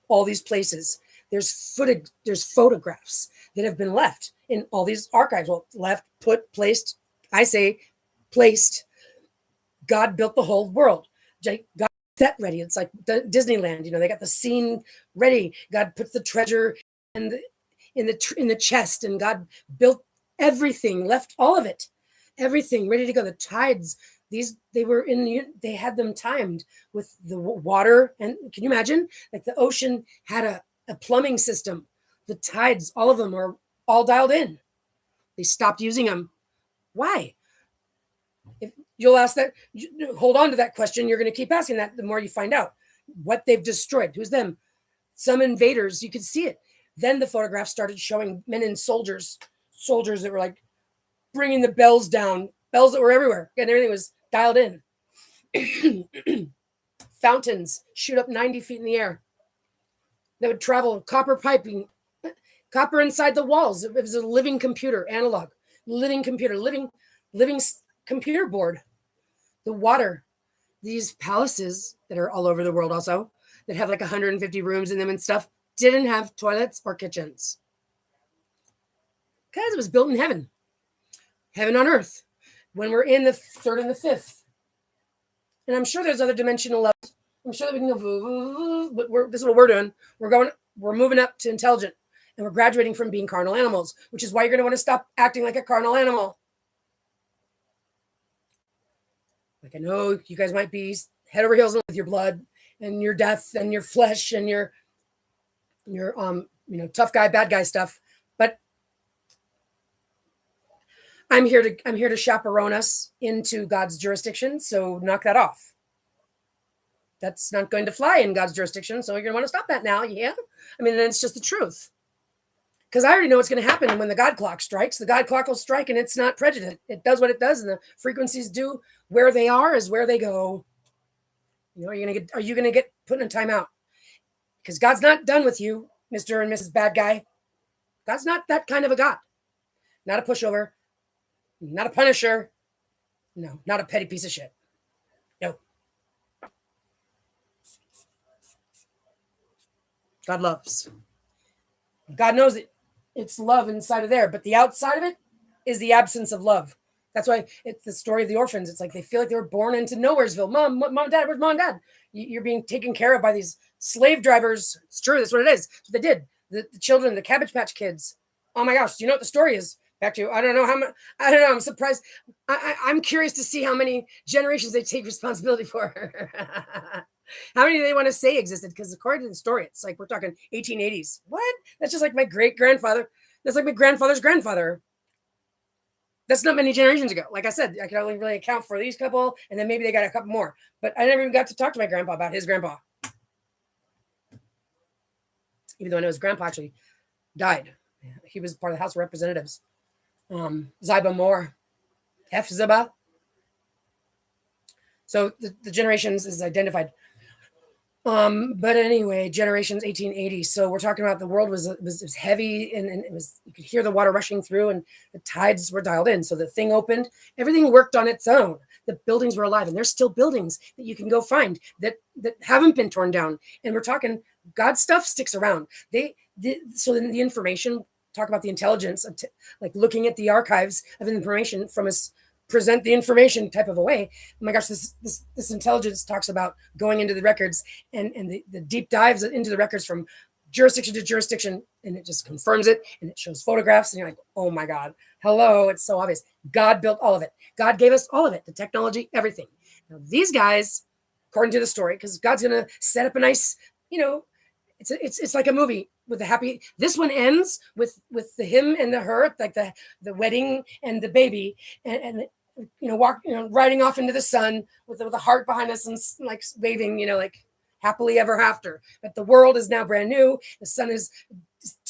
all these places. There's footage, there's photographs that have been left in all these archives. Well, left, put, placed. I say placed. God built the whole world. God set ready. It's like Disneyland. They got the scene ready. God puts the treasure in the chest, and God built everything, left all of it, everything ready to go. The tides, they had them timed with the water. And can you imagine? Like the ocean had a plumbing system. The tides, all of them were all dialed in. They stopped using them. Why? If you'll ask that, hold on to that question. You're going to keep asking that the more you find out what they've destroyed. Who's them? Some invaders. You could see it. Then the photographs started showing men and soldiers that were like bringing the bells down, bells that were everywhere, and everything was dialed in. Fountains shoot up 90 feet in the air. They would travel copper piping, copper inside the walls. It was a living computer, analog, living computer, living computer board. The water, these palaces that are all over the world also, that have like 150 rooms in them and stuff, didn't have toilets or kitchens. Because it was built in heaven on earth, when we're in the third and the fifth. And I'm sure there's other dimensional levels. I'm sure that we can go, but this is what we're doing. We're moving up to intelligent, and we're graduating from being carnal animals, which is why you're going to want to stop acting like a carnal animal. Like, I know you guys might be head over heels with your blood and your death and your flesh and your tough guy, bad guy stuff, but I'm here to chaperone us into God's jurisdiction. So knock that off. That's not going to fly in God's jurisdiction. So you're going to want to stop that now. Yeah. It's just the truth. Because I already know what's going to happen when the God clock strikes. The God clock will strike, and it's not prejudiced. It does what it does, and the frequencies do where they are is where they go. Are you going to get put in a timeout? Because God's not done with you, Mr. and Mrs. Bad Guy. God's not that kind of a God. Not a pushover. Not a punisher. No, not a petty piece of shit. No. God loves. God knows it. It's love inside of there, but the outside of it is the absence of love. That's why it's the story of the orphans. It's like they feel like they were born into Nowheresville. Mom, Dad, where's Mom and Dad? You're being taken care of by these slave drivers. It's true. That's what it is. That's what they did. The children, the Cabbage Patch Kids. Oh my gosh. Do you know what the story is? Back to, I don't know how much. I don't know. I'm surprised. I'm curious to see how many generations they take responsibility for. How many do they want to say existed? Because according to the story, it's like we're talking 1880s. What? That's just like my great grandfather. That's like my grandfather's grandfather. That's not many generations ago. Like I said, I can only really account for these couple, and then maybe they got a couple more. But I never even got to talk to my grandpa about his grandpa. Even though I know his grandpa actually died. He was part of the House of Representatives. Ziba Moore. Ziba. So the generations is identified. But anyway, generations 1880. So we're talking about the world was heavy and it was, you could hear the water rushing through and the tides were dialed in. So the thing opened, everything worked on its own. The buildings were alive, and there's still buildings that you can go find that haven't been torn down. And we're talking God's stuff sticks around. So then the information, talk about the intelligence of like looking at the archives of information from us, present the information type of a way. Oh my gosh, this intelligence talks about going into the records and the deep dives into the records from jurisdiction to jurisdiction, and it just confirms it, and it shows photographs, and you're like, oh my God, hello, it's so obvious. God built all of it. God gave us all of it, the technology, everything. Now these guys, according to the story, because God's gonna set up a nice, it's like a movie with the happy. This one ends with the him and the her, like the wedding and the baby, and riding off into the sun with a heart behind us and like waving, like happily ever after. But the world is now brand new. The sun is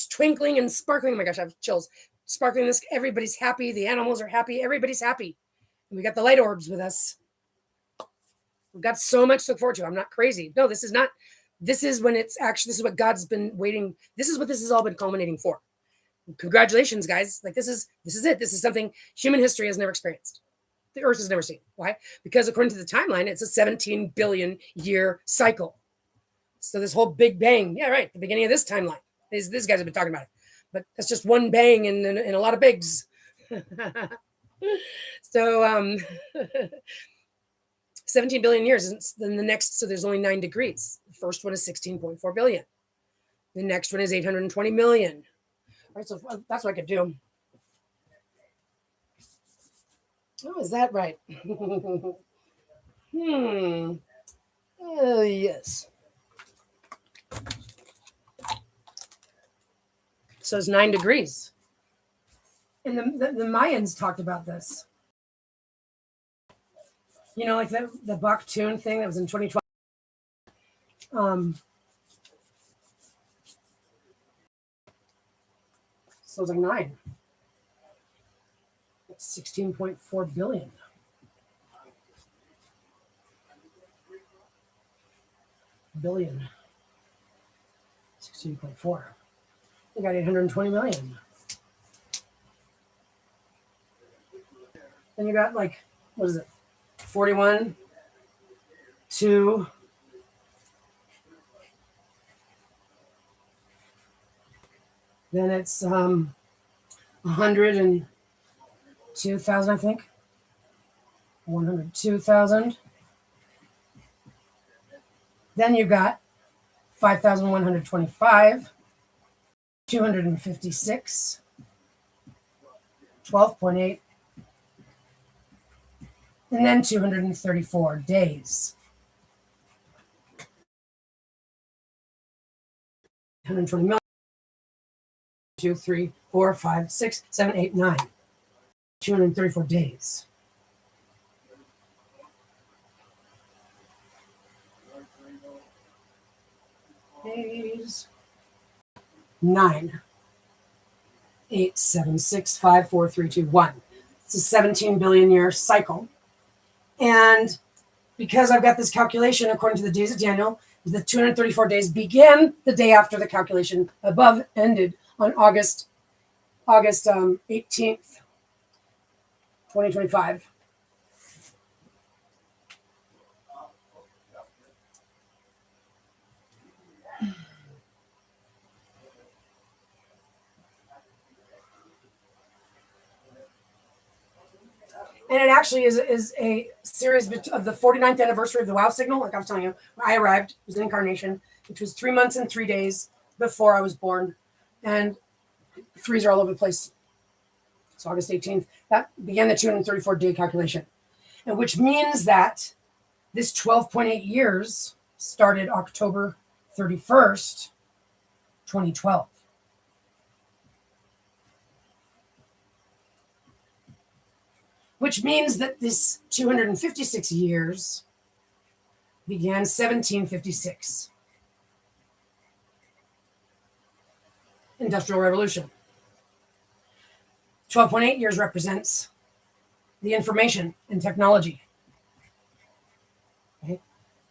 twinkling and sparkling. Oh my gosh, I have chills. Sparkling this. Everybody's happy. The animals are happy. Everybody's happy. And we got the light orbs with us. We've got so much to look forward to. I'm not crazy. No, this is not. This is when it's actually, this is what God's been waiting. This is what this has all been culminating for. Congratulations, guys. Like this is it. This is something human history has never experienced. The earth has never seen. Why? Because according to the timeline, it's a 17 billion year cycle. So this whole Big Bang, yeah, right. The beginning of this timeline. These guys have been talking about it. But that's just one bang in a lot of bigs. So 17 billion years. And then the next, so there's only 9 degrees. The first one is 16.4 billion. The next one is 820 million. All right, so that's what I could do. Oh, is that right? Yes. So it's 9 degrees. And the Mayans talked about this. Like the Baktun thing that was in 2012. So it's like 9. It's 16.4 billion. Billion. 16.4. We got 820 million. Then you got what is it? 41, 2. Then it's 102,000, I think. 102,000. Then you got 5,125, 256, 12.8, and then 234 days. 120 million. 2, 3, 4, 5, 6, 7, 8, 9. 234 days. Days. 9, 8, 7, 6, 5, 4, 3, 2, 1. It's a 17 billion year cycle. And because I've got this calculation according to the days of Daniel, the 234 days began the day after the calculation above ended on August 18th, 2025. And it actually is a series of the 49th anniversary of the WOW signal. Like I was telling you, when I arrived, it was an incarnation, which was 3 months and 3 days before I was born. And threes are all over the place. It's August 18th. That began the 234-day calculation. And which means that this 12.8 years started October 31st, 2012. Which means that this 256 years began 1756. Industrial Revolution. 12.8 years represents the information and technology. Okay?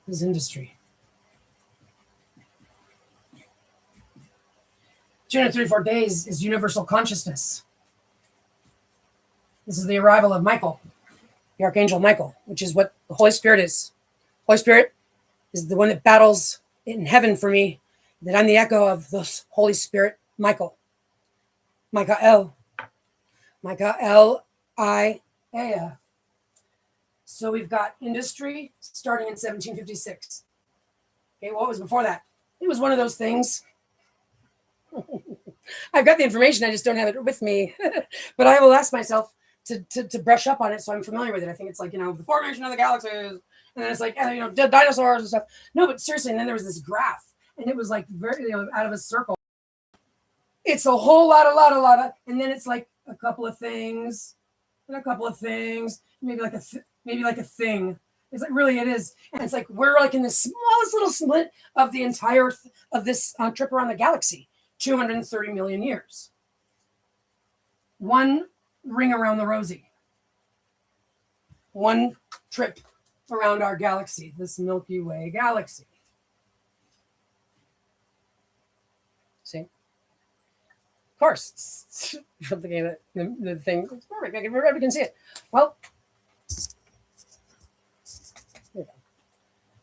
This industry. 234 days is universal consciousness. This is the arrival of Michael, the Archangel Michael, which is what the Holy Spirit is. Holy Spirit is the one that battles in heaven for me, that I'm the echo of the Holy Spirit, Michael. Michael. Michael-I-A. So we've got industry starting in 1756. Okay, what was before that? It was one of those things. I've got the information, I just don't have it with me. But I will ask myself to brush up on it so I'm familiar with it. I think it's like, the formation of the galaxies. And then it's like, dinosaurs and stuff. No, but seriously, and then there was this graph. And it was like very, out of a circle. It's a whole lot of, and then it's like a couple of things, and a couple of things, maybe like a thing. It's like, really, it is. And it's like, we're like in the smallest little split of the entire, of this trip around the galaxy, 230 million years. One ring around the rosy. One trip around our galaxy, this Milky Way galaxy. See? Of course, I'm looking at the thing. It's perfect. Everybody can see it. Well,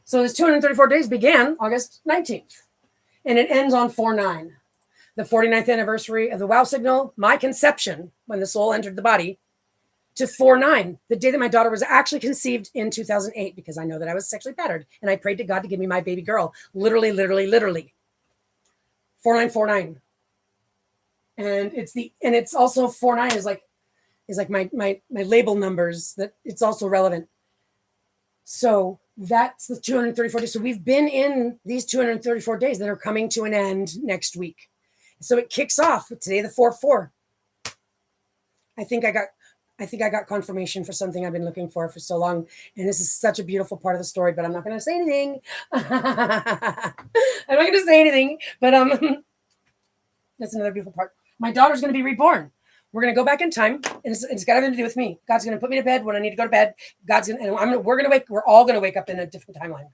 so this 234 days began August 19th, and it ends on 4/9, the 49th anniversary of the WOW signal, my conception, when the soul entered the body, to 4/9, the day that my daughter was actually conceived in 2008, because I know that I was sexually battered, and I prayed to God to give me my baby girl. Literally. 4949. And it's also 49 is like my label numbers, that it's also relevant. So that's the 234 days. So we've been in these 234 days that are coming to an end next week. So it kicks off today, the 4/4. I think I got confirmation for something I've been looking for so long. And this is such a beautiful part of the story, but I'm not going to say anything. I'm not going to say anything, but that's another beautiful part. My daughter's going to be reborn. We're going to go back in time, and it's got nothing to do with me. God's going to put me to bed when I need to go to bed. We're all going to wake up in a different timeline.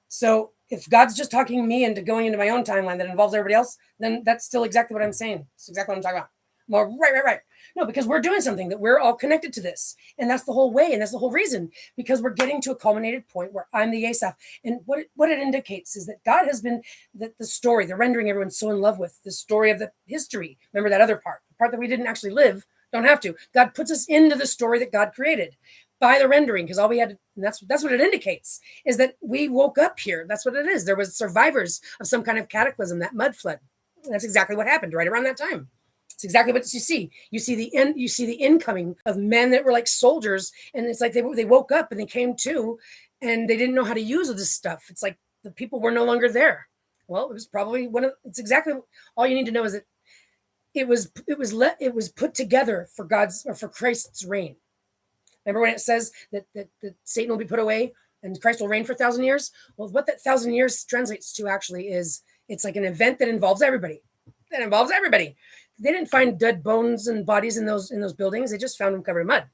So if God's just talking me into going into my own timeline that involves everybody else, then that's still exactly what I'm saying. It's exactly what I'm talking about. More right. No, because we're doing something that we're all connected to this. And that's the whole way. And that's the whole reason, because we're getting to a culminated point where I'm the Asaph. And what it indicates is that God has been the story, the rendering everyone's so in love with, the story of the history. Remember that other part, the part that we didn't actually live, don't have to. God puts us into the story that God created by the rendering, because all we had, and that's what it indicates, is that we woke up here. That's what it is. There was survivors of some kind of cataclysm, that mud flood. That's exactly what happened right around that time. It's exactly what you see. You see the end. You see the incoming of men that were like soldiers, and it's like they woke up and they came to, and they didn't know how to use this stuff. It's like the people were no longer there. Well, it was probably it's exactly all you need to know is that it was put together for Christ's reign. Remember when it says that Satan will be put away and Christ will reign for 1,000 years? Well, what that 1,000 years translates to actually is, it's like an event that involves everybody. They didn't find dead bones and bodies in those buildings. They just found them covered in mud.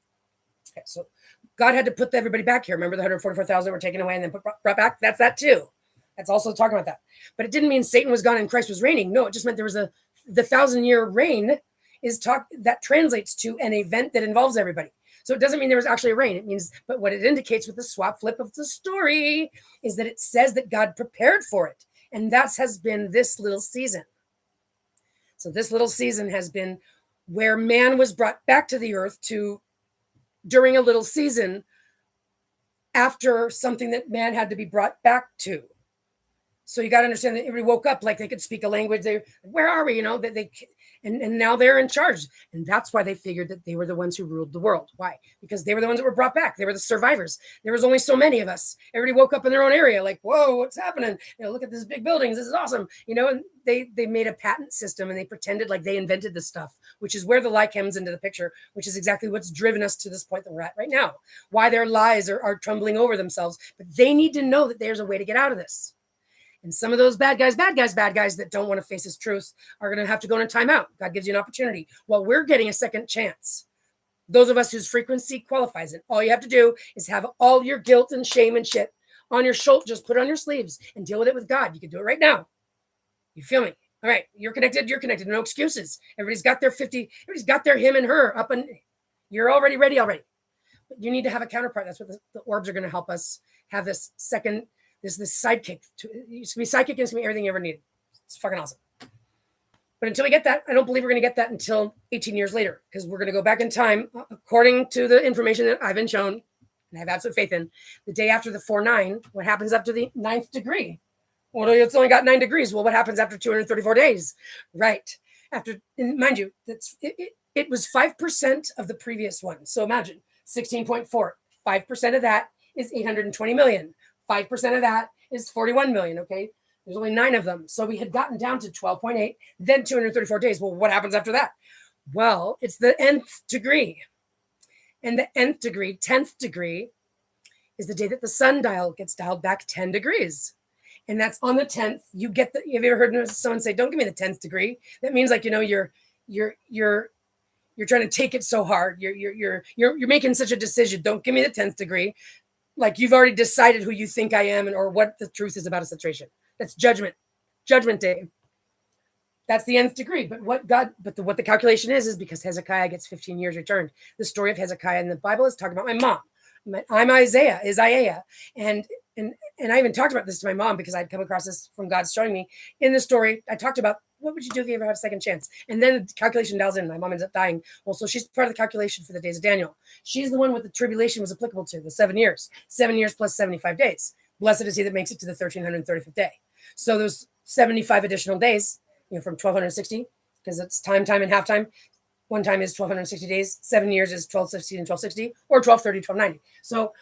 Okay, so God had to put everybody back here. Remember the 144,000 were taken away and then brought back? That's that too. That's also talking about that. But it didn't mean Satan was gone and Christ was reigning. No, it just meant there was the 1,000-year reign that translates to an event that involves everybody. So it doesn't mean there was actually a reign. It means, but what it indicates with the swap flip of the story is that it says that God prepared for it. And that has been this little season. So this little season has been where man was brought back to the earth to during a little season after something that man had to be brought back to. So you got to understand that everybody woke up like they could speak a language. They, where are we? You know, that they, and now they're in charge. And that's why they figured that they were the ones who ruled the world. Why? Because they were the ones that were brought back. They were the survivors. There was only so many of us. Everybody woke up in their own area, like, whoa, what's happening? You know, look at this big buildings. This is awesome. You know, and they made a patent system and they pretended like they invented this stuff, which is where the lie comes into the picture, which is exactly what's driven us to this point that we're at right now. Why their lies are tumbling over themselves. But they need to know that there's a way to get out of this. And some of those bad guys that don't want to face his truth are going to have to go in a timeout. God gives you an opportunity. Well, we're getting a second chance. Those of us whose frequency qualifies it, all you have to do is have all your guilt and shame and shit on your shoulder. Just put it on your sleeves and deal with it with God. You can do it right now. You feel me? All right. You're connected. No excuses. Everybody's got their 50. Everybody's got their him and her up, and you're already ready already. But you need to have a counterpart. That's what the orbs are going to help us have this second. This sidekick. It's going to be sidekick, and it's going to be everything you ever need. It's fucking awesome. But until we get that, I don't believe we're going to get that until 18 years later, because we're going to go back in time, according to the information that I've been shown, and I have absolute faith in. The day after the 4-9, what happens after the 9th degree? Well, it's only got 9 degrees. Well, what happens after 234 days? Right. After, and mind you, it was 5% of the previous one. So imagine 16.4. 5% of that is 820 million. 5% of that is 41 million, okay? There's only 9 of them. So we had gotten down to 12.8, then 234 days. Well, what happens after that? Well, it's the nth degree. And the nth degree, 10th degree, is the day that the sundial gets dialed back 10 degrees. And that's on the 10th. You get the, have you ever heard someone say, don't give me the 10th degree? That means, like, you know, you're trying to take it so hard. You're making such a decision. Don't give me the 10th degree. Like, you've already decided who you think I am or what the truth is about a situation. That's judgment day. That's the nth degree. But what the calculation is because Hezekiah gets 15 years returned. The story of Hezekiah in the Bible is talking about my mom. I'm Isaiah. And I even talked about this to my mom because I'd come across this from God showing me in the story. I talked about, what would you do if you ever had a second chance? And then the calculation dials in. My mom ends up dying. Well, so she's part of the calculation for the days of Daniel. She's the one with the tribulation was applicable to, the 7 years. 7 years plus 75 days. Blessed is he that makes it to the 1335th day. So those 75 additional days, you know, from 1260, because it's time, and half time. One time is 1260 days. 7 years is 1260 and 1260, or 1230, 1290. So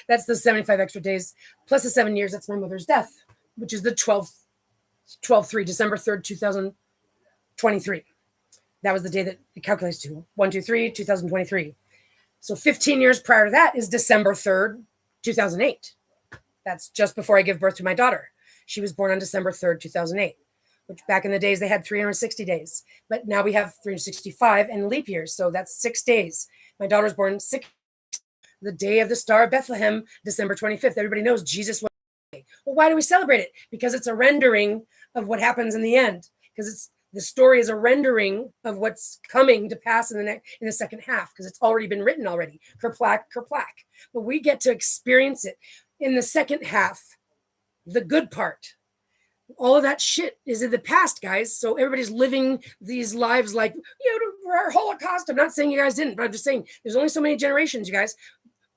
that's the 75 extra days plus the 7 years. That's my mother's death, which is the 12/3, December 3rd, 2023. That was the day that it calculates to 123, 2023. So 15 years prior to that is December 3rd, 2008. That's just before I give birth to my daughter. She was born on December 3rd, 2008, which back in the days they had 360 days. But now we have 365 and leap years. So that's 6 days. My daughter was born the day of the Star of Bethlehem, December 25th. Everybody knows Jesus was. Well, why do we celebrate it? Because it's a rendering of what happens in the end. Because the story is a rendering of what's coming to pass in the second half, because it's already been written already. Kerplack. But we get to experience it in the second half, the good part. All of that shit is in the past, guys. So everybody's living these lives like, you know, our Holocaust. I'm not saying you guys didn't, but I'm just saying there's only so many generations, you guys.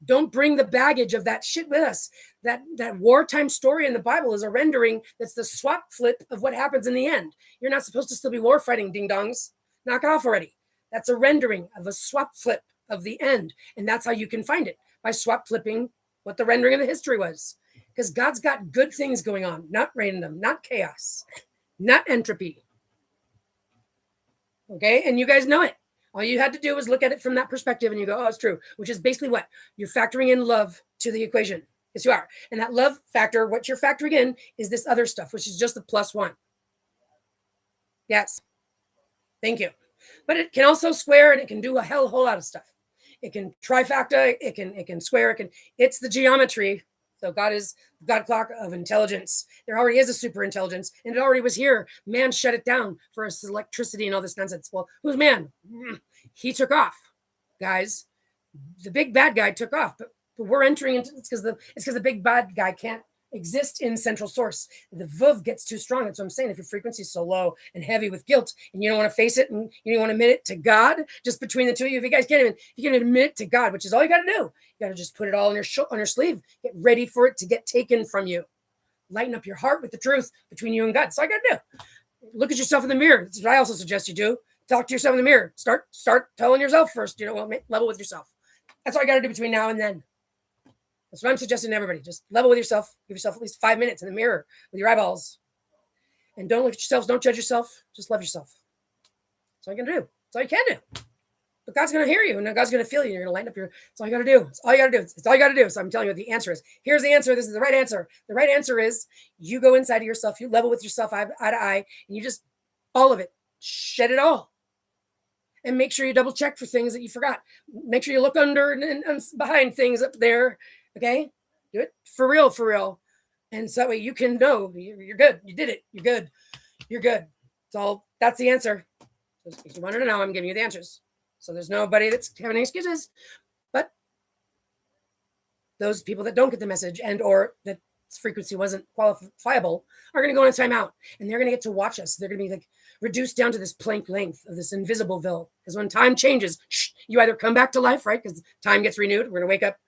Don't bring the baggage of that shit with us. That wartime story in the Bible is a rendering. That's the swap flip of what happens in the end. You're not supposed to still be war fighting, ding dongs. Knock it off already. That's a rendering of a swap flip of the end. And that's how you can find it, by swap flipping what the rendering of the history was. Because God's got good things going on, not random, not chaos, not entropy. Okay? And you guys know it. All you had to do was look at it from that perspective and you go, oh, it's true, which is basically what? You're factoring in love to the equation. Yes, you are. And that love factor, what you're factoring in is this other stuff, which is just the +1. Yes. Thank you. But it can also square, and it can do a whole lot of stuff. It can trifecta, it can square, it's the geometry. So God is the God clock of intelligence. There already is a super intelligence, and it already was here. Man shut it down for us electricity and all this nonsense. Well, who's man? He took off, guys. The big bad guy took off, but we're entering into it's because the big bad guy can't exist in central source. The vuv gets too strong. That's what I'm saying. If your frequency is so low and heavy with guilt, and you don't want to face it, and you don't want to admit it to God, just between the two of you, if you guys you can admit it to God, which is all you got to do. You got to just put it all on your sleeve. Get ready for it to get taken from you. Lighten up your heart with the truth between you and God. That's all you got to do. Look at yourself in the mirror. That's what I also suggest you do. Talk to yourself in the mirror. Start telling yourself first. Level with yourself. That's all you got to do between now and then. That's what I'm suggesting to everybody. Just level with yourself. Give yourself at least 5 minutes in the mirror with your eyeballs. And don't look at yourselves. Don't judge yourself. Just love yourself. That's all you can do. That's all you can do. But God's going to hear you, and God's going to feel you. You're going to lighten up your. That's all you got to do. It's all you got to do. It's all you got to do. So I'm telling you what the answer is. Here's the answer. This is the right answer. The right answer is you go inside of yourself. You level with yourself eye to eye, and you just all of it. Shed it all. And make sure you double check for things that you forgot. Make sure you look under and behind things up there. Okay? Do it for real. And so that way you can know you're good. You did it. You're good. You're good. That's the answer. If you wanted to know, I'm giving you the answers. So there's nobody that's having any excuses. But those people that don't get the message and or that frequency wasn't qualifiable are going to go on a timeout. And they're going to get to watch us. They're going to be like reduced down to this Planck length of this invisible veil. Because when time changes, you either come back to life, right? Because time gets renewed. We're going to wake up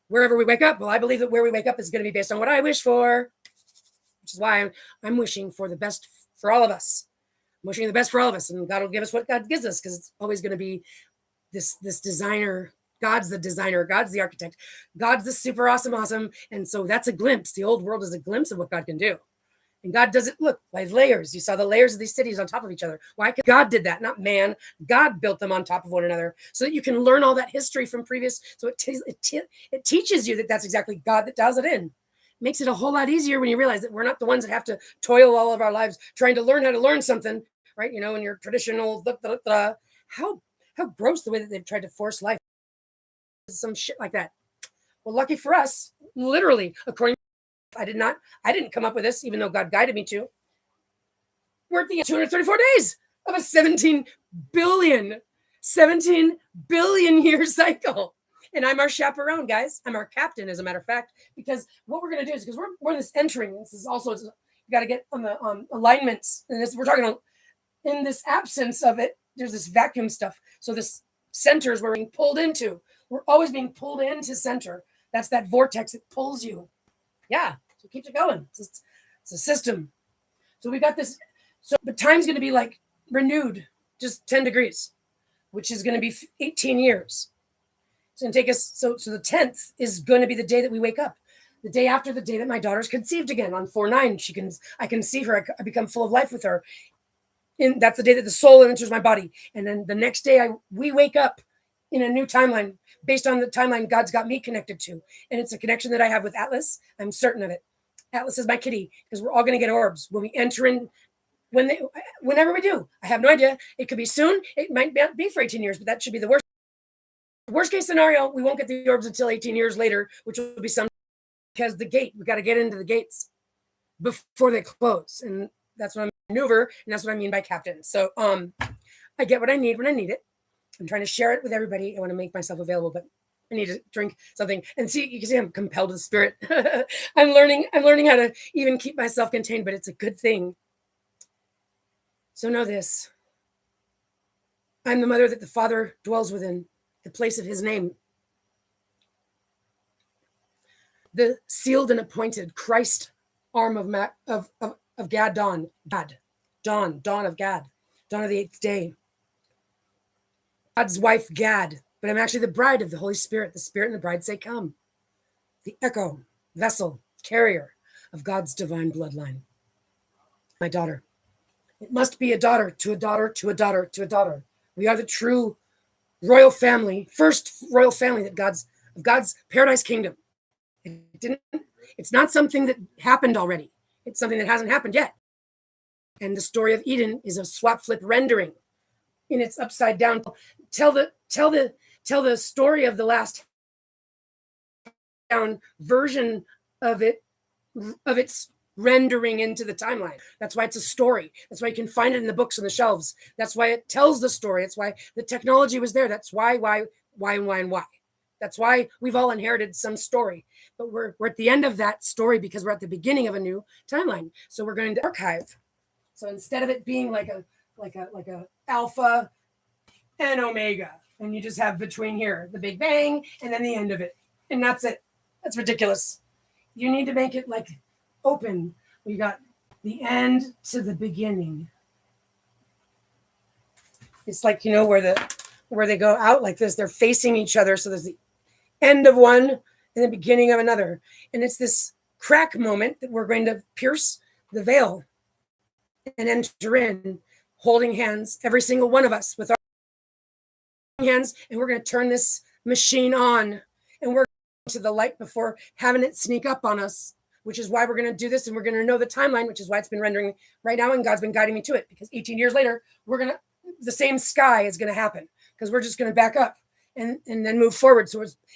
wherever we wake up. Well, I believe that where we wake up is going to be based on what I wish for, which is why I'm wishing for the best for all of us. I'm wishing the best for all of us, and God will give us what God gives us, because it's always going to be this designer. God's the designer. God's the architect. God's the super awesome. And so that's a glimpse. The old world is a glimpse of what God can do. And God does it, look, by layers. You saw the layers of these cities on top of each other. Why? Because God did that, not man. God built them on top of one another so that you can learn all that history from previous. So it teaches you that that's exactly God that dials it in. Makes it a whole lot easier when you realize that we're not the ones that have to toil all of our lives trying to learn how to learn something, right? You know, in your traditional, how gross the way that they've tried to force life. Some shit like that. Well, lucky for us, literally, according I didn't come up with this, even though God guided me to. We're at the 234 days of a 17 billion year cycle. And I'm our chaperone, guys. I'm our captain, as a matter of fact, because what we're going to do is, because we're this entering, this is also, you got to get on the alignments. And this, we're talking about, in this absence of it, there's this vacuum stuff. So this center is where we're being pulled into. We're always being pulled into center. That's that vortex that pulls you. Yeah, so it keeps it going. It's a system. So we got this. So, but time's going to be like renewed, just 10 degrees, which is going to be 18 years. It's going to take us. So the 10th is going to be the day that we wake up. The day after the day that my daughter's conceived again on 4/9. I can see her. I become full of life with her. And that's the day that the soul enters my body. And then the next day we wake up in a new timeline based on the timeline God's got me connected to. And it's a connection that I have with Atlas. I'm certain of it. Atlas is my kitty, because we're all going to get orbs when we enter in, whenever we do. I have no idea. It could be soon. It might not be for 18 years, but that should be the worst. Worst case scenario, we won't get the orbs until 18 years later, which will be because the gate, we got to get into the gates before they close. And that's what I'm maneuver. And that's what I mean by captain. So I get what I need when I need it. I'm trying to share it with everybody. I want to make myself available, but I need to drink something. And see, you can see I'm compelled to the spirit. I'm learning how to even keep myself contained, but it's a good thing. So know this. I'm the mother that the Father dwells within, the place of his name. The sealed and appointed Christ arm of Gad Dawn of Gad, dawn of the 8th day. God's wife, Gad, but I'm actually the bride of the Holy Spirit. The Spirit and the bride say, come. The echo, vessel, carrier of God's divine bloodline. My daughter. It must be a daughter to a daughter to a daughter to a daughter. We are the true royal family, first royal family of God's paradise kingdom. It's not something that happened already. It's something that hasn't happened yet. And the story of Eden is a swap flip rendering in its upside down. Tell the story of the last down version of its rendering into the timeline. That's why it's a story. That's why you can find it in the books on the shelves. That's why it tells the story. It's why the technology was there. That's why. That's why we've all inherited some story, but we're at the end of that story because we're at the beginning of a new timeline. So we're going to archive. So instead of it being like a alpha and omega, and you just have between here the Big Bang and then the end of it, and that's it. That's ridiculous. You need to make it like open. We got the end to the beginning. It's like, where they go out like this, they're facing each other. So there's the end of one and the beginning of another. And it's this crack moment that we're going to pierce the veil and enter in, holding hands, every single one of us with our hands. And we're going to turn this machine on, and we're going to the light before having it sneak up on us, which is why we're going to do this. And we're going to know the timeline, which is why it's been rendering right now. And God's been guiding me to it, because 18 years later, the same sky is going to happen, because we're just going to back up and then move forward.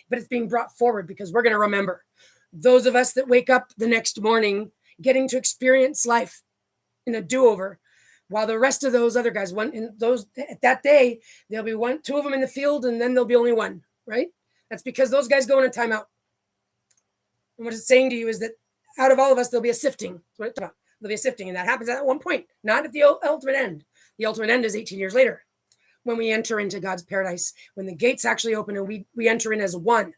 But it's being brought forward because we're going to remember those of us that wake up the next morning getting to experience life in a do-over, while the rest of those other guys, at that day, there'll be two of them in the field, and then there'll be only one, right? That's because those guys go in a timeout. And what it's saying to you is that out of all of us, there'll be a sifting. That's what it's about. There'll be a sifting, and that happens at one point, not at the ultimate end. The ultimate end is 18 years later, when we enter into God's paradise, when the gates actually open and we enter in as one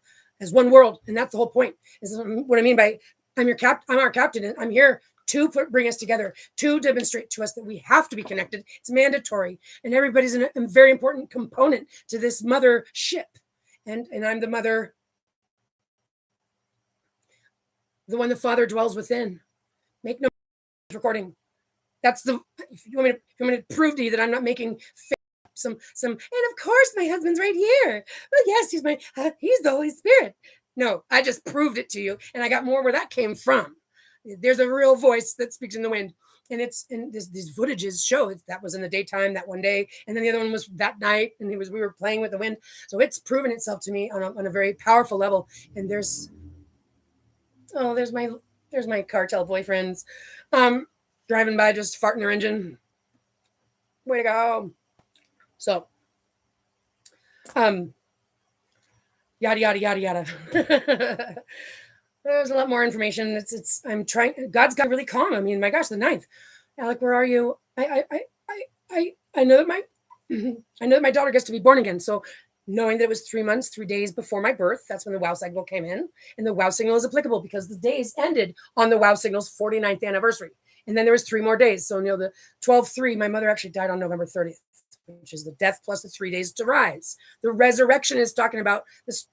world. And that's the whole point. Is what I mean by I'm our captain, and I'm here to bring us together, to demonstrate to us that we have to be connected. It's mandatory, and everybody's a very important component to this mother ship. And I'm the mother, the one the Father dwells within. Make no recording. That's if you want me to prove to you that I'm not making some, and of course my husband's right here. Well, yes, he's the Holy Spirit. No, I just proved it to you, and I got more where that came from. There's a real voice that speaks in the wind, and these footages show that was in the daytime that one day, and then the other one was that night, and we were playing with the wind. So it's proven itself to me on a very powerful level. And there's my cartel boyfriends. Driving by, just farting their engine. Way to go. So, yada, yada, yada, yada. There's a lot more information. I'm trying. God's got really calm. I mean, my gosh, the 9th. Alec, where are you? I know that my daughter gets to be born again. So knowing that it was 3 months, 3 days before my birth, that's when the wow signal came in. And the wow signal is applicable because the days ended on the wow signal's 49th anniversary. And then there was 3 more days. So, the 12/3, my mother actually died on November 30th, which is the death plus the 3 days to rise. The resurrection is talking about this,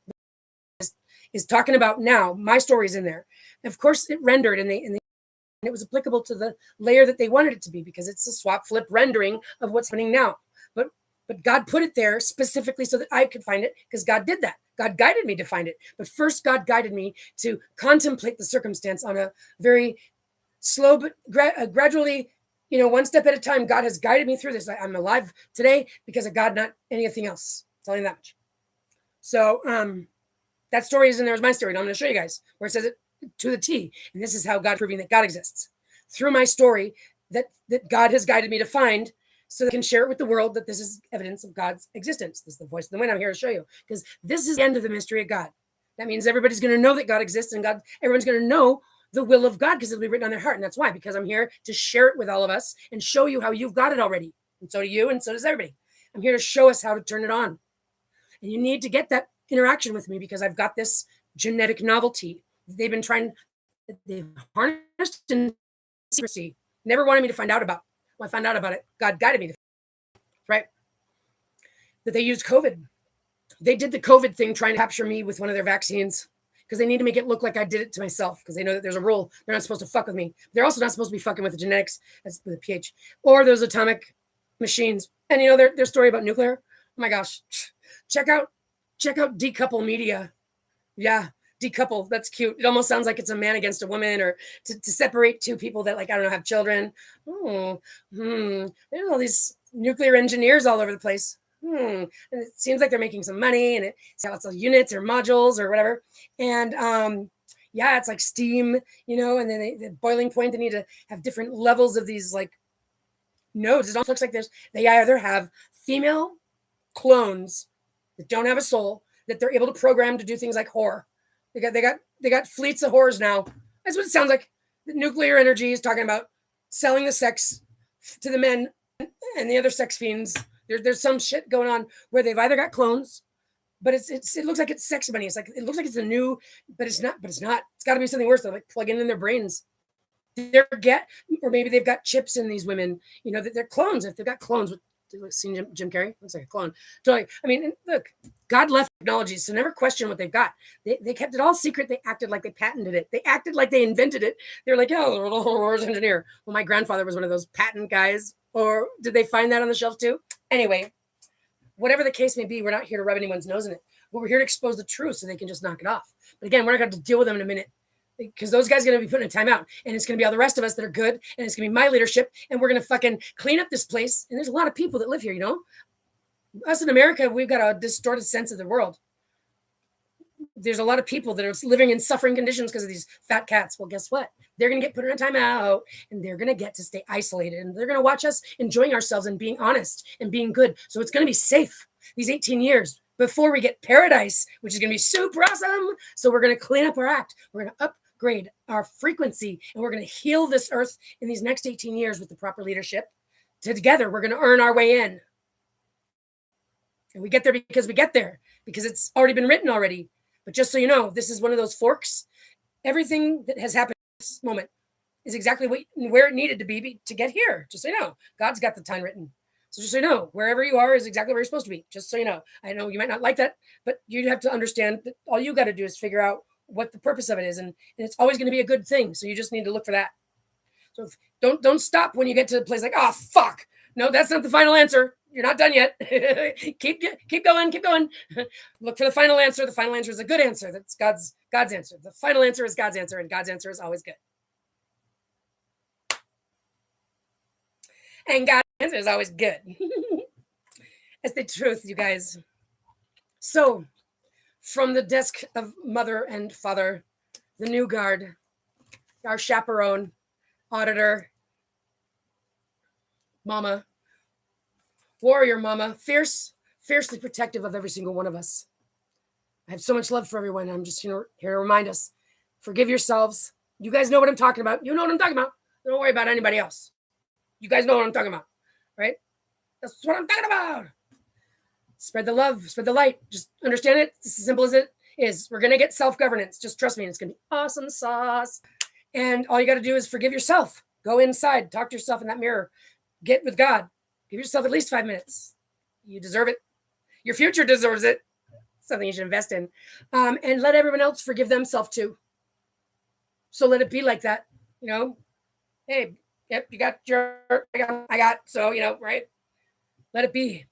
is talking about now. My story's in there. And of course, it rendered, and it was applicable to the layer that they wanted it to be, because it's a swap flip rendering of what's happening now. But God put it there specifically so that I could find it, because God did that. God guided me to find it. But first, God guided me to contemplate the circumstance on a very slow, but gradually, one step at a time. God has guided me through this. I'm alive today because of God, not anything else. I'm telling you that much. So that story is in there as my story. And I'm going to show you guys where it says it to the T. And this is how God proving that God exists. Through my story that God has guided me to find, so they can share it with the world that this is evidence of God's existence. This is the voice of the wind I'm here to show you, because this is the end of the mystery of God. That means everybody's going to know that God exists, and everyone's going to know the will of God, because it'll be written on their heart. And that's why, because I'm here to share it with all of us and show you how you've got it already. And so do you, and so does everybody. I'm here to show us how to turn it on. And you need to get that interaction with me, because I've got this genetic novelty. They've harnessed in secrecy. Never wanted me to find out about. When I found out about it, God guided me to, right? That they used COVID. They did the COVID thing, trying to capture me with one of their vaccines, because they need to make it look like I did it to myself, because they know that there's a rule. They're not supposed to fuck with me. They're also not supposed to be fucking with the genetics, with the pH, or those atomic machines. And their story about nuclear. Oh my gosh. Check out Decouple Media. Yeah. Decouple. That's cute. It almost sounds like it's a man against a woman, or to separate two people that, have children. There's all these nuclear engineers all over the place. And it seems like they're making some money, and it's got lots of units or modules or whatever. And it's like steam, and then the boiling point, they need to have different levels of these nodes. It almost looks like they either have female clones that don't have a soul, that they're able to program to do things like whore. They got fleets of whores now. That's what it sounds like. The nuclear energy is talking about selling the sex to the men and the other sex fiends. There's some shit going on where they've either got clones, but it looks like it's sex money. It looks like it's a new, but it's not. It's got to be something worse. They're like plugging in their brains. Or maybe they've got chips in these women. You know that they're clones. If they've got clones, seen Jim Carrey looks like a clone. So I mean, look, God left technology, so never question what they've got. They kept it all secret. They acted like they patented it. They acted like they invented it. They're like, oh, they're a little reverse engineer. Well, my grandfather was one of those patent guys. Or did they find that on the shelf too? Anyway, whatever the case may be, we're not here to rub anyone's nose in it. But we're here to expose the truth so they can just knock it off. But again, we're not going to deal with them in a minute, because those guys are going to be putting a timeout, and it's going to be all the rest of us that are good, and it's going to be my leadership, and we're going to fucking clean up this place. And there's a lot of people that live here, you know. Us in America, we've got a distorted sense of the world. There's a lot of people that are living in suffering conditions because of these fat cats. Well, guess what? They're going to get put in a timeout, and they're going to get to stay isolated, and they're going to watch us enjoying ourselves and being honest and being good. So it's going to be safe these 18 years before we get paradise, which is going to be super awesome. So we're going to clean up our act. We're going to upgrade our frequency, and we're going to heal this earth in these next 18 years with the proper leadership. Together, we're going to earn our way in. And we get there because it's already been written already. But just so you know, this is one of those forks. Everything that has happened at this moment is exactly where it needed to be to get here. Just so you know, God's got the time written. So just so you know, wherever you are is exactly where you're supposed to be. Just so you know. I know you might not like that, but you have to understand that all you got to do is figure out what the purpose of it is. And it's always going to be a good thing. So you just need to look for that. So don't stop when you get to a place like, oh, fuck. No, that's not the final answer. You're not done yet. keep going. Look for the final answer. The final answer is a good answer. That's God's answer. The final answer is God's answer, and God's answer is always good. And God's answer is always good. It's the truth, you guys. So, from the desk of mother and father, the new guard, our chaperone, auditor, mama, warrior mama, fiercely protective of every single one of us. I have so much love for everyone. I'm just here to remind us, forgive yourselves. You guys know what I'm talking about. You know what I'm talking about. Don't worry about anybody else. You guys know what I'm talking about, right? That's what I'm talking about. Spread the love, spread the light. Just understand it. It's as simple as it is. We're going to get self-governance. Just trust me. It's going to be awesome sauce. And all you got to do is forgive yourself. Go inside. Talk to yourself in that mirror. Get with God. Give yourself at least 5 minutes. You deserve it. Your future deserves it. Something you should invest in. And let everyone else forgive themselves too. So let it be like that. You know, hey, yep, you got I got, so, you know, right? Let it be.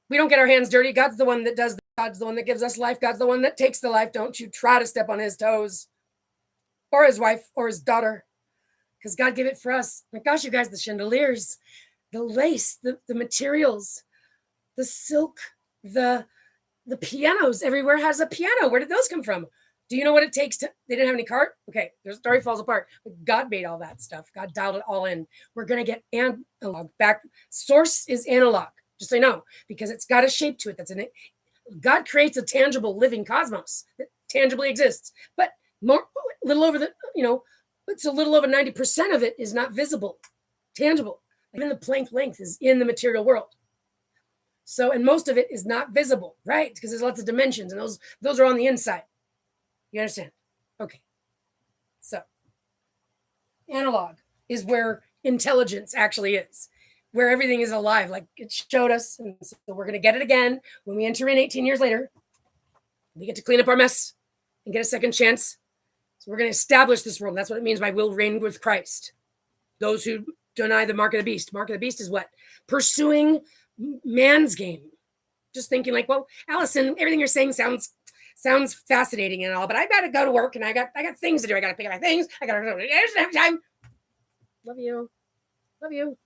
We don't get our hands dirty. God's the one that does. God's the one that gives us life. God's the one that takes the life. Don't you try to step on his toes or his wife or his daughter, because God gave it for us. My gosh, you guys, the chandeliers, the lace, the materials, the silk, the pianos. Everywhere has a piano. Where did those come from? Do you know what it takes to, they didn't have any cart? Okay, their story falls apart. But God made all that stuff. God dialed it all in. We're going to get analog back. Source is analog, just so you know, because it's got a shape to it. That's in it. God creates a tangible living cosmos that tangibly exists. But little over it's a little over 90% of it is not visible, tangible. Even the Planck length is in the material world. So, and most of it is not visible, right? Because there's lots of dimensions, and those are on the inside. You understand? Okay. So, analog is where intelligence actually is, where everything is alive, like it showed us. And so we're going to get it again when we enter in 18 years later. We get to clean up our mess and get a second chance. So we're going to establish this world. That's what it means by we'll reign with Christ. Those who deny the mark of the beast. Mark of the beast is what? Pursuing man's game. Just thinking like, well, Allison, everything you're saying sounds fascinating and all, but I got to go to work and I got things to do. I got to pick up my things. I got to have time. Love you. What are you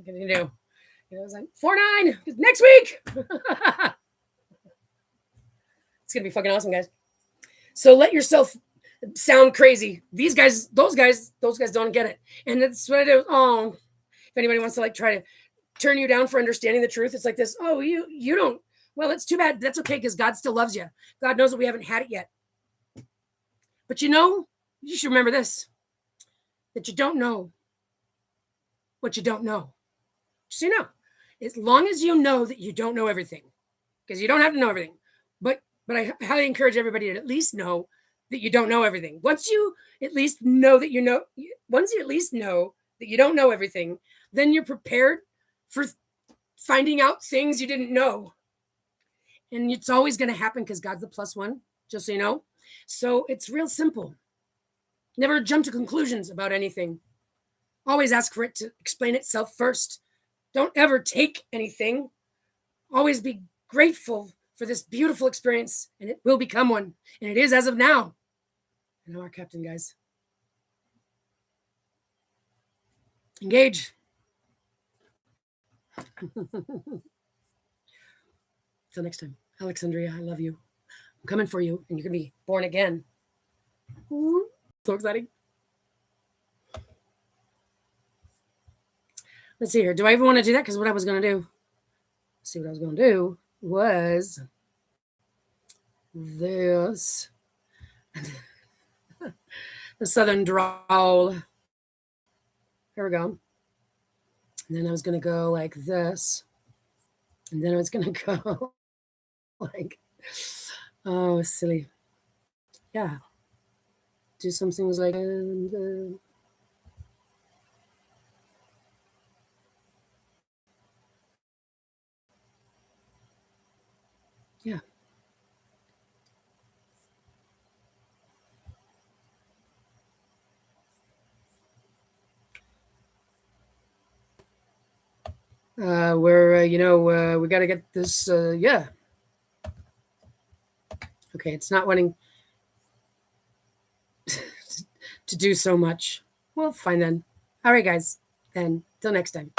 going to do? You know, I was like 4-9 next week. It's going to be fucking awesome, guys. So let yourself sound crazy. These guys, those guys don't get it. And that's what I do. Oh, if anybody wants to like try to turn you down for understanding the truth, it's like this. Oh, you don't. Well, it's too bad. That's okay, because God still loves you. God knows that we haven't had it yet. But you should remember this, that you don't know what you don't know. Just as long as you know that you don't know everything, because you don't have to know everything, but I highly encourage everybody to at least know that you don't know everything. Once you at least know that once you at least know that you don't know everything, then you're prepared for finding out things you didn't know. And it's always going to happen, because God's the +1, just so you know. So it's real simple. Never jump to conclusions about anything. Always ask for it to explain itself first. Don't ever take anything. Always be grateful for this beautiful experience, and it will become one. And it is as of now. And I'm our captain, guys. Engage. Till next time. Alexandria, I love you. I'm coming for you, and you're going to be born again. Ooh, so exciting. Let's see here. Do I even want to do that? Because what I was going to do, what I was going to do was this. The Southern drawl. Here we go. And then I was going to go like this. And then I was going to go like, oh, silly. Yeah. Do some things like, yeah. We got to get this, yeah. Okay, it's not wanting to do so much. Well, fine then. All right, guys. Then, till next time.